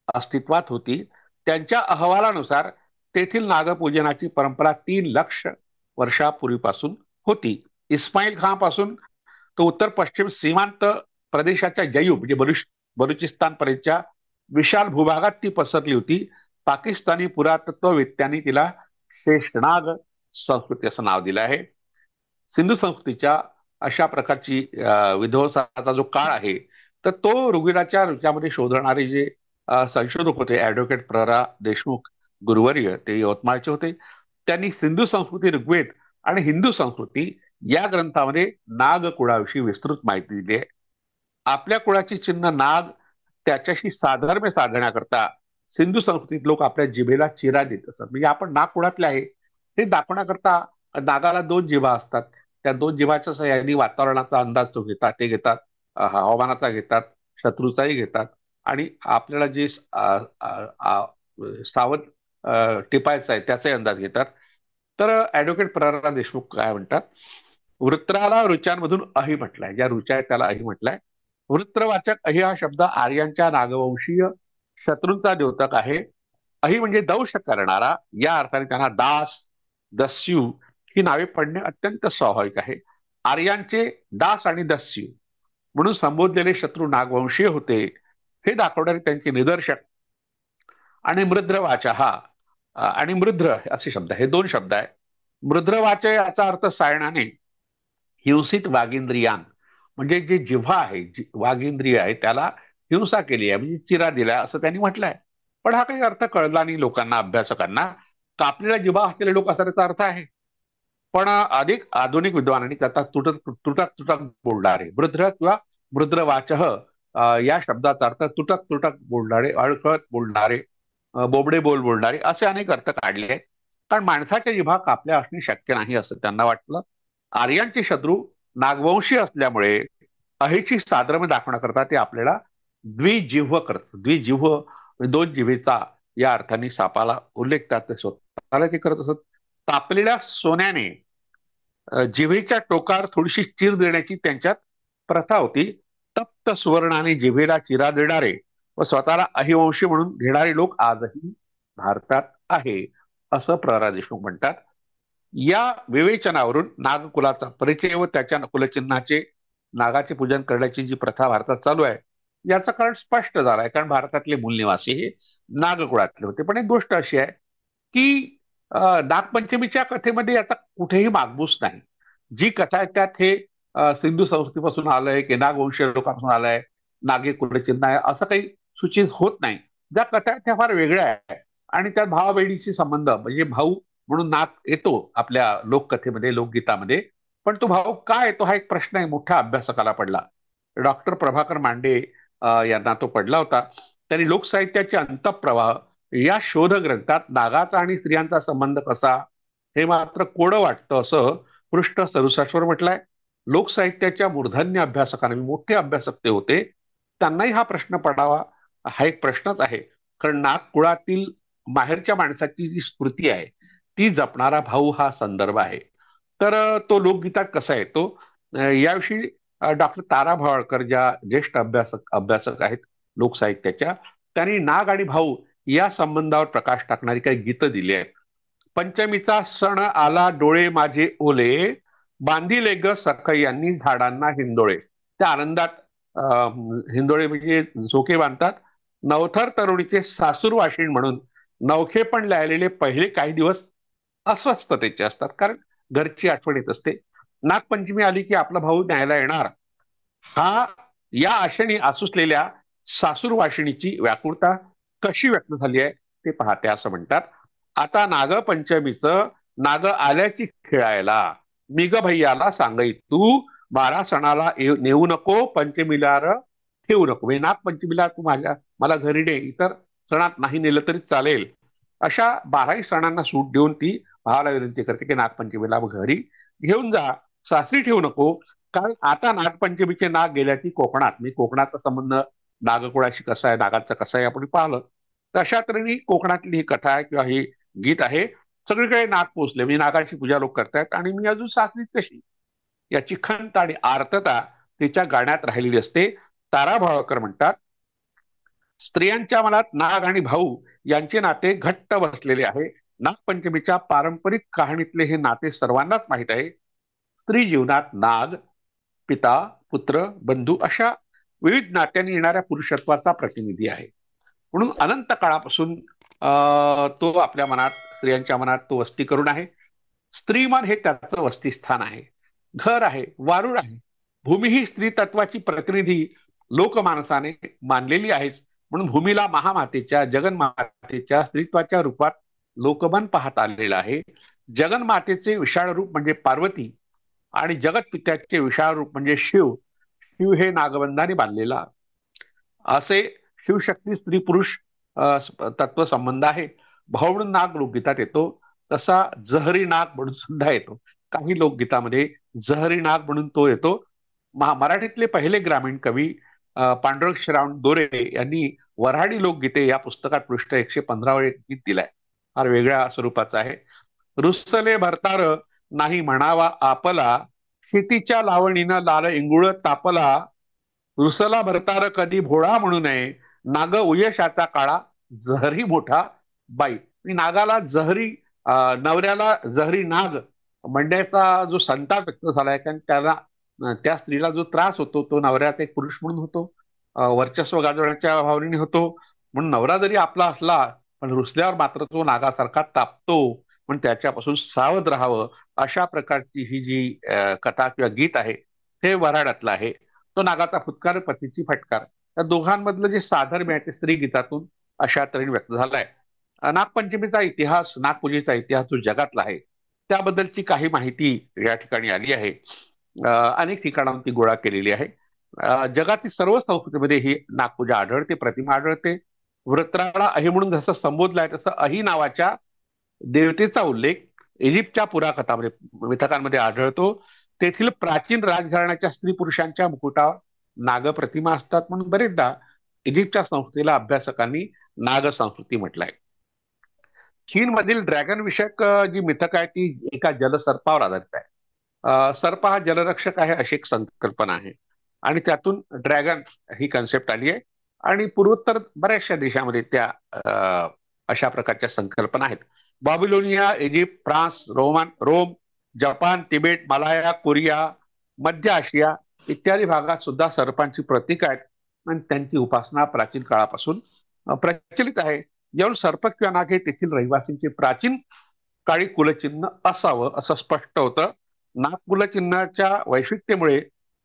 अस्तित्वात होती. त्यांच्या अहवालानुसार तेथील नागपूजनाची परंपरा 3 लाख वर्षापूर्वीपासून होती. इस्माईल खान पासून तो उत्तर पश्चिम सीमांत प्रदेशाच्या जयूब म्हणजे बलुचिस्तान पर्यंतच्या विशाल भूभागात ती पसरली होती. पाकिस्तानी पुरातत्ववेत्यांनी तिला शेषनाग संस्कृती असं नाव दिलं आहे. सिंधू संस्कृतीच्या अशा प्रकारची विध्वंसाचा जो काळ आहे, तर तो ऋग्वेदाच्या ऋचामध्ये शोधणारे जे संशोधक होते, ऍडव्होकेट प्ररा देशमुख गुरुवर्य, ते यवतमाळचे होते. त्यांनी सिंधू संस्कृती, ऋग्वेद आणि हिंदू संस्कृती या ग्रंथामध्ये नाग कुळाविषयी विस्तृत माहिती दिली आहे. आपल्या कुळाची चिन्ह नाग त्याच्याशी साधर्म्य साधण्याकरता सिंधू संस्कृतीत लोक आपल्या जिभेला चिरा देत असतात. म्हणजे आपण नाग कुळातले आहे हे दाखवण्याकरता नागाला 2 जिभा असतात. त्या 2 जिभाच्या सहाय्याने वातावरणाचा अंदाज ते घेतात, हवामानाचा घेतात, शत्रूचाही घेतात आणि आपल्याला जे सावध टिपायचं आहे त्याचाही अंदाज घेतात. तर ऍडव्होकेट प्ररा देशमुख काय म्हणतात, वृत्राला ऋचांमधून अहि म्हटलंय, ज्या ऋचा आहेत त्याला अहि म्हटलंय. वृत्रवाचक अहि हा शब्द आर्यांच्या नागवंशीय शत्रूंचा द्योतक आहे. अहि म्हणजे दंश करणारा, या अर्थाने त्यांना दास, दस्यू ही नावे पडणे अत्यंत स्वाभाविक आहे. आर्यांचे दास आणि दस्यू म्हणून संबोधलेले शत्रू नागवंशीय होते हे दाखवणारे त्यांचे निदर्शक. आणि मृद्रवाचा हा आणि मृद्र असे शब्द, हे 2 शब्द आहे. मृद्रवाच याचा अर्थ सायणाने हिंसित वागिंद्रियान, म्हणजे जे जिव्हा आहे, वागिंद्रिय आहे, त्याला हिंसा केली आहे, म्हणजे चिरा दिला असं त्यांनी म्हटलंय. पण हा काही अर्थ कळला नाही लोकांना, अभ्यासकांना. कापलेला जिव्हा असलेले लोक असा त्याचा अर्थ आहे. पण अधिक आधुनिक विद्वानांनी त्याचा तुटक बोलणारे, मृद्र किंवा मृद्रवाचः या शब्दाचा अर्थ तुटक बोलणारे, अडखळत बोलणारे, बोबडे बोलणारे असे अनेक अर्थ काढले आहेत. कारण माणसाच्या जिभा कापल्या असणे शक्य नाही असं त्यांना वाटलं. आर्यांचे शत्रू नागवंशी असल्यामुळे अहिची साधर्म्य दाखवण्याकरता ते आपल्याला द्विजिव्ह करतात. द्विजिव्ह 2 जिभेचा या अर्थाने सापाला उल्लेखतात. ते स्वतःला ते करत असत. तापलेल्या सोन्याने जिभेच्या टोकावर थोडीशी चीर देण्याची त्यांच्यात प्रथा होती. तप्त सुवर्णाने जिभेला चिरा देणारे व स्वतःला अहिवंशी म्हणून घेणारे लोक आजही भारतात आहे असं प्ररा देशमुख म्हणतात. या विवेचनावरून नागकुलाचा परिचय व त्याच्या कुलचिन्हाचे नागाचे पूजन करण्याची जी प्रथा भारतात चालू आहे याचं कारण स्पष्ट झालं आहे. कारण भारतातले मूल निवासी हे नागकुळातले होते. पण एक गोष्ट अशी आहे की नागपंचमीच्या कथेमध्ये याचा कुठेही मागमूस नाही. जी कथा आहे त्यात हे सिंधू संस्कृतीपासून आलंय की नागवंशीय लोकांपासून आलंय, नागे कुलचिन्ह आहे असं काही सूचित होत नाही. ज्या कथा आहेत त्या फार वेगळ्या आहे आणि त्यात भावा बहिणीशी संबंध, म्हणजे भाऊ म्हणून नाग येतो आपल्या लोककथेमध्ये, लोकगीतामध्ये. पण तो भाऊ का येतो हा एक प्रश्न आहे, मोठ्या अभ्यासकाला पडला. डॉक्टर प्रभाकर मांडे यांना तो पडला होता. त्यांनी लोकसाहित्याचे अंतःप्रवाह या शोध ग्रंथात नागाचा आणि स्त्रियांचा संबंध कसा हे मात्र कोडं वाटतं असं पृष्ठ 67 वर म्हटलंय. लोकसाहित्याच्या मूर्धन्य अभ्यासकांना, मोठे अभ्यासक ते होते, त्यांनाही हा प्रश्न पडावा हा एक प्रश्नच आहे. कारण नागकुळातील माहेरच्या माणसाची जी स्मृती आहे ती जपणारा भाऊ हा संदर्भ आहे. तर तो लोकगीतात कसा येतो याविषयी डॉक्टर तारा भवाळकर ज्या ज्येष्ठ अभ्यासक आहेत लोकसाहित्याच्या, त्यांनी नाग आणि भाऊ या संबंधावर प्रकाश टाकणारी काही गीतं दिली आहेत. पंचमीचा सण आला डोळे माझे ओले, बांधिले ग सखयांनी झाडांना हिंदोळे. त्या आनंदात हिंदोळे म्हणजे झोके बांधतात. नवथर तरुणीचे सासूर वाशीण म्हणून नवखे पण लिहिलेले पहिले काही दिवस अस्वस्थतेचे असतात, कारण घरची आठवण येत असते. नागपंचमी आली की आपला भाऊ न्यायला येणार, हा या आशेने आसुसलेल्या सासूर वाशिणीची व्याकुळता कशी व्यक्त झाली आहे ते पाहते. असं म्हणतात, आता नागपंचमीचं नाग आल्याची खेळायला, मिग भैयाला सांगई तू, 12 सणाला नेऊ नको, पंचमीला ठेवू नको. म्हणजे नागपंचमीला तू मला घरी ने, इतर सणात नाही नेलं तरी चालेल. अशा 12ही सणांना सूट देऊन ती भावाला विनंती करते की नागपंचमीला घरी घेऊन जा, सासरी ठेवू नको. कारण आता नागपंचमीचे नाग गेल्या ती कोकणात. मी कोकणाचा संबंध नागकुळाशी कसा आहे, नागाचा कसा आहे आपण पाहिलं. तर अशा तऱ्हेने कोकणातली ही कथा आहे किंवा ही गीत आहे. सगळीकडे नाग पोचले, म्हणजे नागाची पूजा लोक करतायत आणि मी अजून सासरीत कशी, याची खंत आणि आर्तता तिच्या गाण्यात राहिलेली असते. तारा भावकर म्हणतात, स्त्रियांच्या मनात नाग आणि भाऊ यांचे नाते घट्ट बसलेले आहे. नागपंचमीच्या पारंपरिक कहाणीतले हे नाते सर्वांनाच माहीत आहे. स्त्री जीवनात नाग पिता, पुत्र, बंधू अशा विविध नात्यांनी येणाऱ्या पुरुषत्वाचा प्रतिनिधी आहे. म्हणून अनंत काळापासून तो आपल्या मनात, स्त्रियांच्या मनात तो वस्ती करून आहे. स्त्रीमन हे त्याचं वस्तीस्थान आहे, घर आहे, वारूळ आहे. भूमी ही स्त्री तत्वाची प्रतिनिधी लोकमानसाने मानलेली आहेच. म्हणून भूमीला महामातेच्या, जगन्मातेच्या स्त्रीत्वाच्या रूपात लोकमन पाहत आलेलं आहे. जगन्मातेचे विशाळ रूप म्हणजे पार्वती आणि जगतपित्याचे विशाळ रूप म्हणजे शिव. शिव हे नागबंधाने बांधलेला असे शिवशक्ती स्त्री पुरुष तत्व संबंध आहे. भाऊ म्हणून नाग लोकगीतात येतो, तसा जहरी नाग म्हणून सुद्धा येतो. काही लोकगीतामध्ये जहरी नाग म्हणून तो येतो. मराठीतले पहिले ग्रामीण कवी पांडुरंग श्रावण दोरे यांनी वऱ्हाडी लोकगीते या पुस्तकात पृष्ठ 115 वे गीत दिलाय. फार वेगळ्या स्वरूपाचा आहे. रुसले भरतार नाही म्हणावा आपला, शेतीच्या लावणीनं लाल इंगुळ तापला, रुसला भरतार कधी भोळा म्हणू नये, नाग उयशाचा काळा जहरी मोठा बाई. नागाला जहरी, नवऱ्याला जहरी नाग म्हणण्याचा जो संताप व्यक्त झालाय, कारण त्याला, त्या स्त्रीला जो त्रास होतो तो नवऱ्याचा एक पुरुष म्हणून होतो, वर्चस्व गाजवण्याच्या भावनेने होतो. म्हणून नवरा जरी आपला असला पण रुसल्यावर मात्र तो नागासारखा तापतो, पण त्याच्यापासून सावध राहावं. अशा प्रकारची ही जी कथा किंवा गीत आहे ते वऱ्हाडातलं आहे. तो नागाचा फुतकार, पतीची फटकार, या दोघांमधलं जे साधर्म्य आहे ते स्त्री गीतातून अशा तऱ्हेने व्यक्त झालाय. नागपंचमीचा इतिहास, नागपूजेचा इतिहास जो जगातला आहे त्याबद्दलची काही माहिती या ठिकाणी आली आहे. अनेक ठिकाणाहून ती गोळा केलेली आहे. जगातील सर्व संस्कृतीमध्ये ही नागपूजा आढळते, प्रतिमा आढळते. वृत्राला अही म्हणून जसं संबोधलाय तसं अही नावाच्या देवतेचा उल्लेख इजिप्तच्या पुराकथामध्ये, मिथकांमध्ये आढळतो. तेथील प्राचीन राजघराण्याच्या स्त्री पुरुषांच्या मुकुटावर नागप्रतिमा असतात. म्हणून बरेचदा इजिप्तच्या संस्कृतीला अभ्यासकांनी नाग संस्कृती म्हटलंय. चीनमधील ड्रॅगन विषयक जी मिथक आहे ती एका जलसर्पावर आधारित आहे. सर्प हा जलरक्षक आहे अशी एक संकल्पना आहे आणि त्यातून ड्रॅगन ही कन्सेप्ट आली आहे. आणि पूर्वोत्तर बऱ्याचशा देशामध्ये त्या अशा प्रकारच्या संकल्पना आहेत. Babylonia, Egypt, France, Rome, Japan, Tibet, Malaya, Korea, मध्य आशिया इत्यादी भागात सुद्धा सर्पांची प्रतीक आहेत आणि त्यांची उपासना प्राचीन काळापासून प्रचलित आहे. यावरून सर्प किंवा नाग हे तेथील रहिवासींचे प्राचीन काळी कुलचिन्ह असावं असं स्पष्ट होतं. नाग कुलचिन्हाच्या वैशिष्ट्यमुळे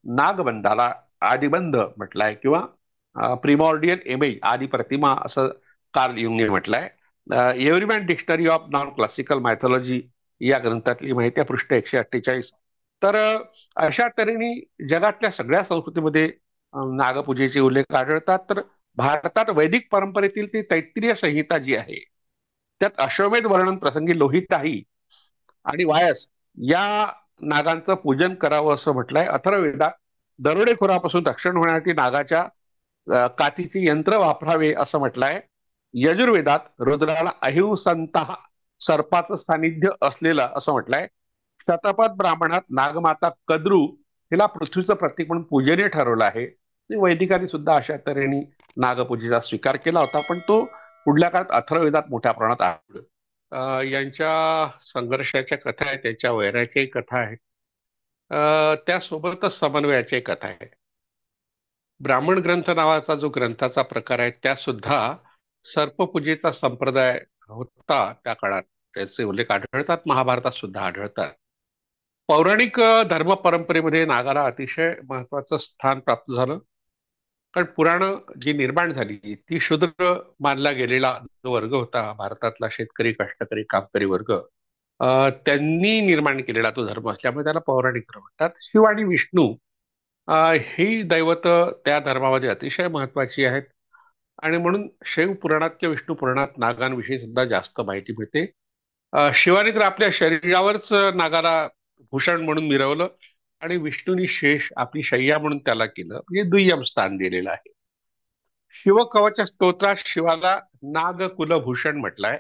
नागबंधाला आदिबंध म्हटलंय किंवा प्रिमॉर्डियल इमेज, आदी प्रतिमा असं कार्ल युंगने म्हटलंय. Everyman Dictionary of Non Classical Mythology या ग्रंथातली माहिती आहे, पृष्ठ 148. तर अशा तऱ्हेने जगातल्या सगळ्या संस्कृतीमध्ये नागपूजेचे उल्लेख आढळतात. तर भारतात वैदिक परंपरेतील ती तैत्तिरीय संहिता जी आहे त्यात अश्वमेध वर्णन प्रसंगी लोहिताही आणि वायस या नागांचं पूजन करावं असं म्हटलंय. अथर्ववेदात दरोडेखोरापासून रक्षण होण्यासाठी नागाच्या कातीचे यंत्र वापरावे असं म्हटलंय. यजुर्वेदात रुद्राला अहिंसंतः सर्पाचं सानिध्य असलेलं असं म्हटलंय. शतपथ ब्राह्मणात नागमाता कद्रू हिला पृथ्वीचं प्रतीक म्हणून पूजनीय ठरवलं आहे. वैदिकांनी सुद्धा अशा तऱ्हेने नागपूजेचा स्वीकार केला होता, पण तो पुढल्या काळात अथर्ववेदात मोठ्या प्रमाणात आढळतो. यांच्या संघर्षाच्या कथा आहेत, त्यांच्या वैराच्याही कथा आहेत. त्यासोबतच समन्वयाची कथा आहे. ब्राह्मण ग्रंथ नावाचा जो ग्रंथाचा प्रकार आहे त्या सुद्धा सर्पपूजेचा संप्रदाय होता त्या काळात. त्याचे उल्लेख आढळतात, महाभारतात सुद्धा आढळतात. पौराणिक धर्म परंपरेमध्ये नागाला अतिशय महत्वाचं स्थान प्राप्त झालं. कारण पुराण जी निर्माण झाली ती शूद्र मानला गेलेला जो वर्ग होता भारतातला, शेतकरी, कष्टकरी, कामकरी वर्ग, त्यांनी निर्माण केलेला तो धर्म असल्यामुळे त्याला पौराणिक धर्म म्हणतात. शिव आणि विष्णू ही दैवत त्या धर्मामध्ये अतिशय महत्वाची आहेत. आणि म्हणून शैव पुराणात किंवा विष्णू पुराणात नागांविषयी सुद्धा जास्त माहिती मिळते. शिवाने तर आपल्या शरीरावरच नागाला भूषण म्हणून मिरवलं आणि विष्णूनी शेष आपली शय्या म्हणून त्याला केलं, म्हणजे दुय्यम स्थान दिलेलं आहे. शिवकवच स्तोत्रात शिवाला नागकुलभूषण म्हटलंय.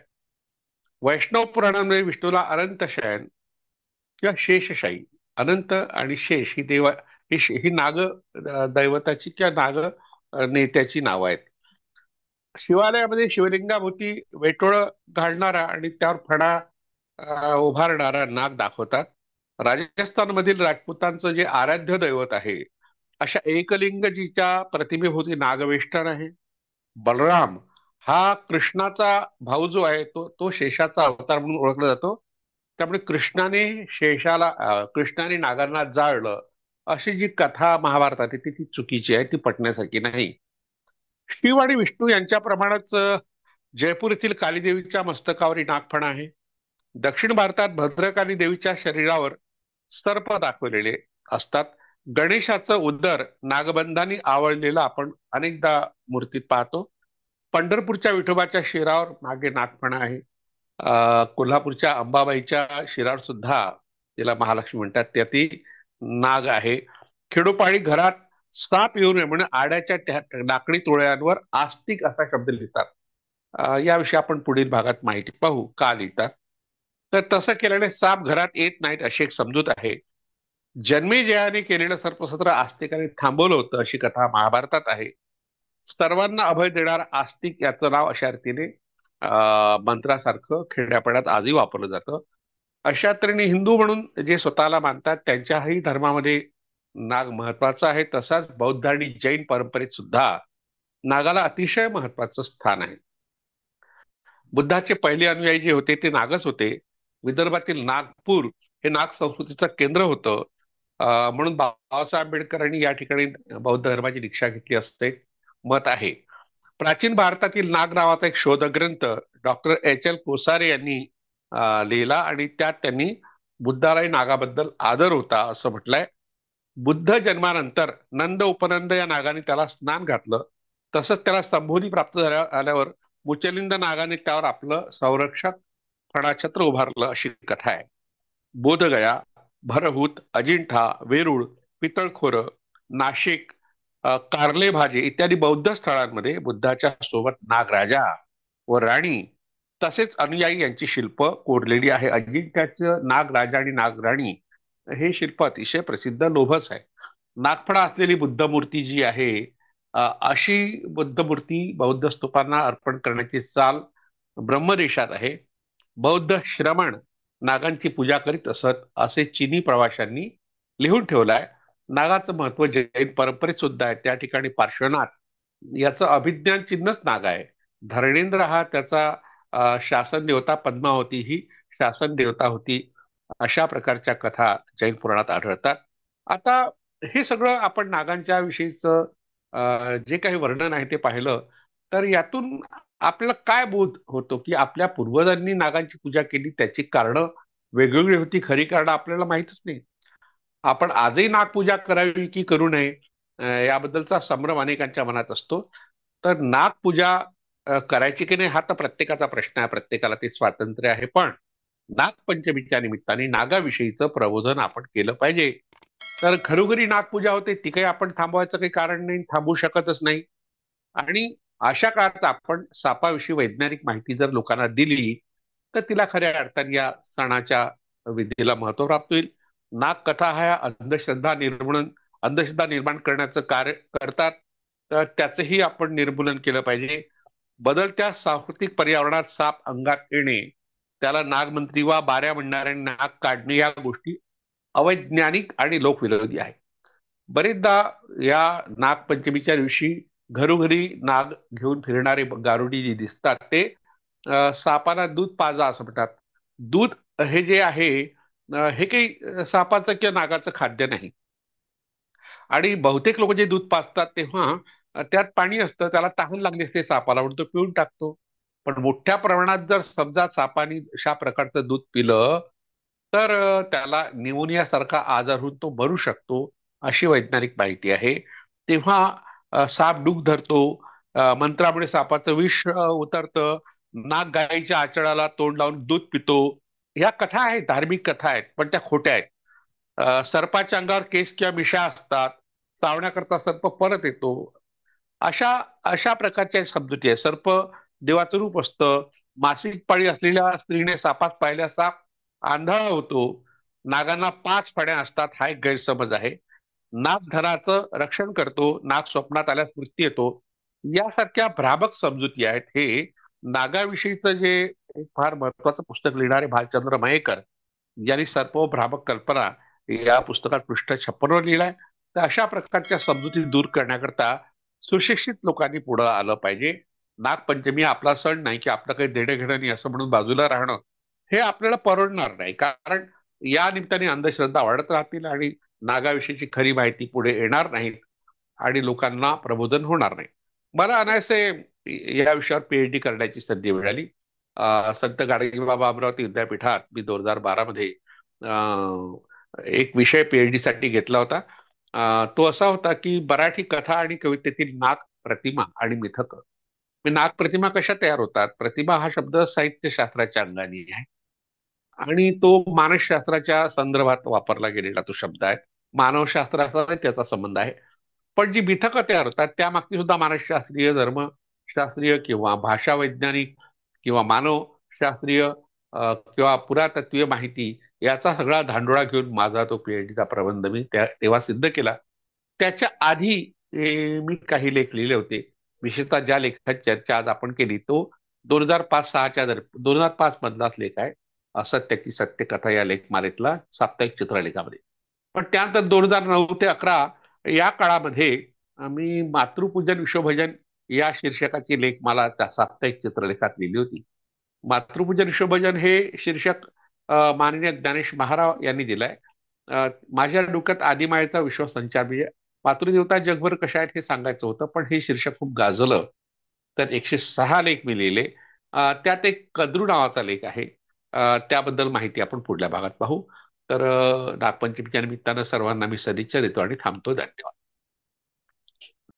वैष्णव पुराणामध्ये विष्णूला अनंत शयन किंवा शेषशाही, अनंत आणि शेष ही ही नाग दैवताची किंवा नाग नेत्याची नावं आहेत. शिवालयामध्ये शिवलिंगाभोवती वेटोळ घालणारा आणि त्यावर फणा उभारणारा नाग दाखवतात. राजस्थानमधील राजपुतांचं जे आराध्य दैवत आहे अशा एकलिंगजीच्या प्रतिमेभोवती नागवेष्टन आहे. बलराम हा कृष्णाचा भाऊ जो आहे तो तो शेषाचा अवतार म्हणून ओळखला जातो. त्यामुळे कृष्णाने नागांना जाळलं अशी जी कथा महाभारतात आहे ती चुकीची आहे, ती पटण्यासारखी नाही. शिव आणि विष्णू यांच्या प्रमाणात जयपूर येथील कालीदेवीच्या मस्तकावर नागफणा आहे. दक्षिण भारतात भद्रकाली देवीच्या शरीरावर सर्प दाखवलेले असतात. गणेशाचं उदर नागबंधाने आवळलेलं आपण अनेकदा मूर्तीत पाहतो. पंढरपूरच्या विठोबाच्या शिरावर मागे नागफणा आहे. कोल्हापूरच्या अंबाबाईच्या शिरावर सुद्धा तिला महालक्ष्मी म्हणतात, त्या ती नाग आहे. खेडोपाडी घरात साप येऊ नये म्हणून आड्याच्या लाकडी तोळ्यांवर आस्तिक असा शब्द लिहितात. याविषयी आपण पुढील भागात माहिती पाहू का लिहितात. तर तसं केल्याने साप घरात येत नाहीत अशी एक समजूत आहे. जन्मेजयाने केलेलं सर्पसत्र आस्तिकाने थांबवलं होतं अशी कथा महाभारतात आहे. सर्वांना अभय देणारा आस्तिक याचं नाव अशा रीतीने मंत्रासारखं खेड्यापाड्यात आजही वापरलं जातं. अशा तऱ्हेने हिंदू म्हणून जे स्वतःला मानतात त्यांच्याही धर्मामध्ये नाग महत्वाचा आहे. तसाच बौद्ध आणि जैन परंपरेत सुद्धा नागाला अतिशय महत्वाचं स्थान आहे. बुद्धाचे पहिले अनुयायी जे होते ते नागच होते. विदर्भातील नागपूर हे नाग संस्कृतीचं केंद्र होतं. म्हणून बाबासाहेब आंबेडकरांनी या ठिकाणी बौद्ध धर्माची दीक्षा घेतली असते मत आहे. प्राचीन भारतातील नाग नावाचा एक शोधग्रंथ डॉक्टर एच.एल. कोसारे यांनी लिहिला आणि त्यात त्यांनी बुद्धालाही नागाबद्दल आदर होता असं म्हटलंय. बुद्ध जन्मानंतर नंद उपनंद या नागाने त्याला स्नान घातलं. तसंच त्याला संबोधी प्राप्त आल्यावर मुचलिंद नागाने त्यावर आपलं संरक्षक फणाछत्र उभारलं अशी कथा आहे. बोधगया, भरहूत, अजिंठा, वेरूळ, पितळखोरं, नाशिक, कारले भाजे इत्यादी बौद्ध स्थळांमध्ये बुद्धाच्या सोबत नागराजा व राणी तसेच अनुयायी यांची शिल्प कोरलेली आहे. अजिंठ्याचं नागराजा आणि नागराणी हे शिल्प अतिशय प्रसिद्ध लोभस आहे. नागफणा असलेली बुद्ध मूर्ती जी आहे अशी बुद्ध मूर्ती बौद्ध स्तूपांना अर्पण करण्याची चाल ब्रह्मदेशात आहे. बौद्ध श्रमण नागांची पूजा करीत असत असे चीनी प्रवाशांनी लिहून ठेवलाय. नागाचं महत्व जैन परंपरेत सुद्धा आहे. त्या ठिकाणी पार्श्वनाथ याचं अभिज्ञान चिन्हच नाग आहे. धरणेंद्र हा त्याचा शासन देवता, पद्मावती ही शासन देवता होती. अशा प्रकारच्या कथा जैन पुराणात आढळतात. आता हे सगळं आपण नागांच्या विषयीचं जे काही वर्णन आहे ते पाहिलं तर यातून आपल्याला काय बोध होतो की आपल्या पूर्वजांनी नागांची पूजा केली, त्याची कारणं वेगवेगळी होती. खरी कारणं आपल्याला माहितच नाही. आपण आजही नागपूजा करावी की करू नये याबद्दलचा संभ्रम अनेकांच्या मनात असतो. तर नागपूजा करायची की नाही हा तर प्रत्येकाचा प्रश्न आहे, प्रत्येकाला ते स्वातंत्र्य आहे. पण नागपंचमीच्या निमित्ताने नागाविषयीचं प्रबोधन आपण केलं पाहिजे. तर खरोखरी नागपूजा होते ती काही आपण थांबवायचं काही कारण नाही, थांबवू शकतच नाही. आणि अशा काळात आपण सापाविषयी वैज्ञानिक माहिती जर लोकांना दिली तर तिला खऱ्या अर्थाने या सणाच्या विधीला महत्व प्राप्त होईल. नागकथा ह्या अंधश्रद्धा निर्माण करण्याचं कार्य करतात. तर त्याचंही आपण निर्मूलन केलं पाहिजे. बदलत्या सांस्कृतिक पर्यावरणात साप अंगात येणे, त्याला नागमंत्री वा बाऱ्या म्हणणाऱ्या नाग काढणे या गोष्टी अवैज्ञानिक आणि लोकविरोधी आहे. बरेचदा या नागपंचमीच्या दिवशी घरोघरी नाग घेऊन फिरणारे गारुडी जे दिसतात ते सापाला दूध पाजा असं म्हणतात. दूध हे जे आहे हे काही सापाचं किंवा नागाचं खाद्य नाही. आणि बहुतेक लोक जे दूध पाजतात तेव्हा त्यात पाणी असतं, त्याला तहान लागली असते सापाला म्हणून तो पिऊन टाकतो. पण मोठ्या प्रमाणात जर समजा सापाने अशा प्रकारचं दूध पिलं तर त्याला न्यूमोनिया सारखा आजार होऊन तो मरू शकतो, अशी वैज्ञानिक माहिती आहे. तेव्हा साप डूख धरतो, मंत्रामुळे सापाचं विष उतरतं, नाग गायीच्या आचळाला तोंड लावून दूध पितो. ह्या कथा आहेत, धार्मिक कथा आहेत, पण त्या खोट्या आहेत. सर्पाच्या अंगावर केस किंवा मिशा असतात, चावण्याकरता सर्प परत येतो. अशा अशा प्रकारच्या समजुती आहे. सर्प देवाचं रूप असतं. मासिक पाळी असलेल्या स्त्रीने सापात पाहिल्या साप आंधळा होतो. नागांना 5 फण्या असतात हा एक गैरसमज आहे. नाग धनाचं रक्षण करतो, नाग स्वप्नात आल्यास मृत्यू येतो, यासारख्या भ्रामक समजुती आहेत. हे नागाविषयीचं जे एक फार महत्वाचं पुस्तक लिहिणारे भालचंद्र मयेकर यांनी सर्प व भ्रामक कल्पना या पुस्तकात पृष्ठ 56 वर लिहिलाय. तर अशा प्रकारच्या समजुती दूर करण्याकरता सुशिक्षित लोकांनी पुढे आलं पाहिजे. नागपंचमी आपला सण नाही की आपलं काही देणं घेणं नाही असं म्हणून बाजूला राहणं हे आपल्याला परवडणार नाही. कारण या निमित्ताने अंधश्रद्धा वाढत राहतील आणि नागाविषयीची खरी माहिती पुढे येणार नाही आणि लोकांना प्रबोधन होणार नाही. मला अनायसे या विषयावर पीएचडी करण्याची संधी मिळाली. संत गाडगेबाबा अमरावती विद्यापीठात मी 2012 मध्ये एक विषय पीएचडी साठी घेतला होता. तो असा होता की मराठी कथा आणि कवितेतील नाग प्रतिमा आणि मिथक. नाग प्रतिमा कशा तयार होतात? प्रतिमा हा शब्द साहित्यशास्त्राच्या अंगाने आहे आणि तो मानसशास्त्राच्या संदर्भात वापरला गेलेला तो शब्द आहे. मानवशास्त्राचा त्याचा संबंध आहे. पण जी मिथकं तयार होतात त्यामागची सुद्धा मानसशास्त्रीय, धर्मशास्त्रीय किंवा भाषा वैज्ञानिक किंवा मानवशास्त्रीय किंवा पुरातत्वीय माहिती याचा सगळा धांडोळा घेऊन माझा तो पीएचडीचा प्रबंध मी तेव्हा सिद्ध केला. त्याच्या आधी मी काही लेख लिहिले होते. विशेषतः ज्या लेखाची चर्चा आज आपण केली तो 2005-6च्या 2005 मधलाच लेख आहे. असत्याची सत्य कथा या लेखमालेतला साप्ताहिक चित्रलेखामध्ये. पण त्यानंतर 2009 ते 11 या काळामध्ये मी मातृपूजन विश्वभजन या शीर्षकाची लेखमाला त्या साप्ताहिक चित्रलेखात लिहिली होती. मातृपूजन विश्वभजन हे शीर्षक माननीय ज्ञानेश महाराव यांनी दिलंय. माझ्या डोक्यात आदिमायेचा विश्वसंचार म्हणजे मातृदेवता जगभर कशा आहेत हे सांगायचं होतं, पण हे शीर्षक खूप गाजलं. तर 106 लेख मी लिहिले. त्यात एक कद्रू नावाचा लेख आहे. त्याबद्दल माहिती आपण पुढल्या भागात पाहू. तर नागपंचमीच्या निमित्तानं सर्वांना मी सदिच्छा देतो आणि थांबतो. धन्यवाद.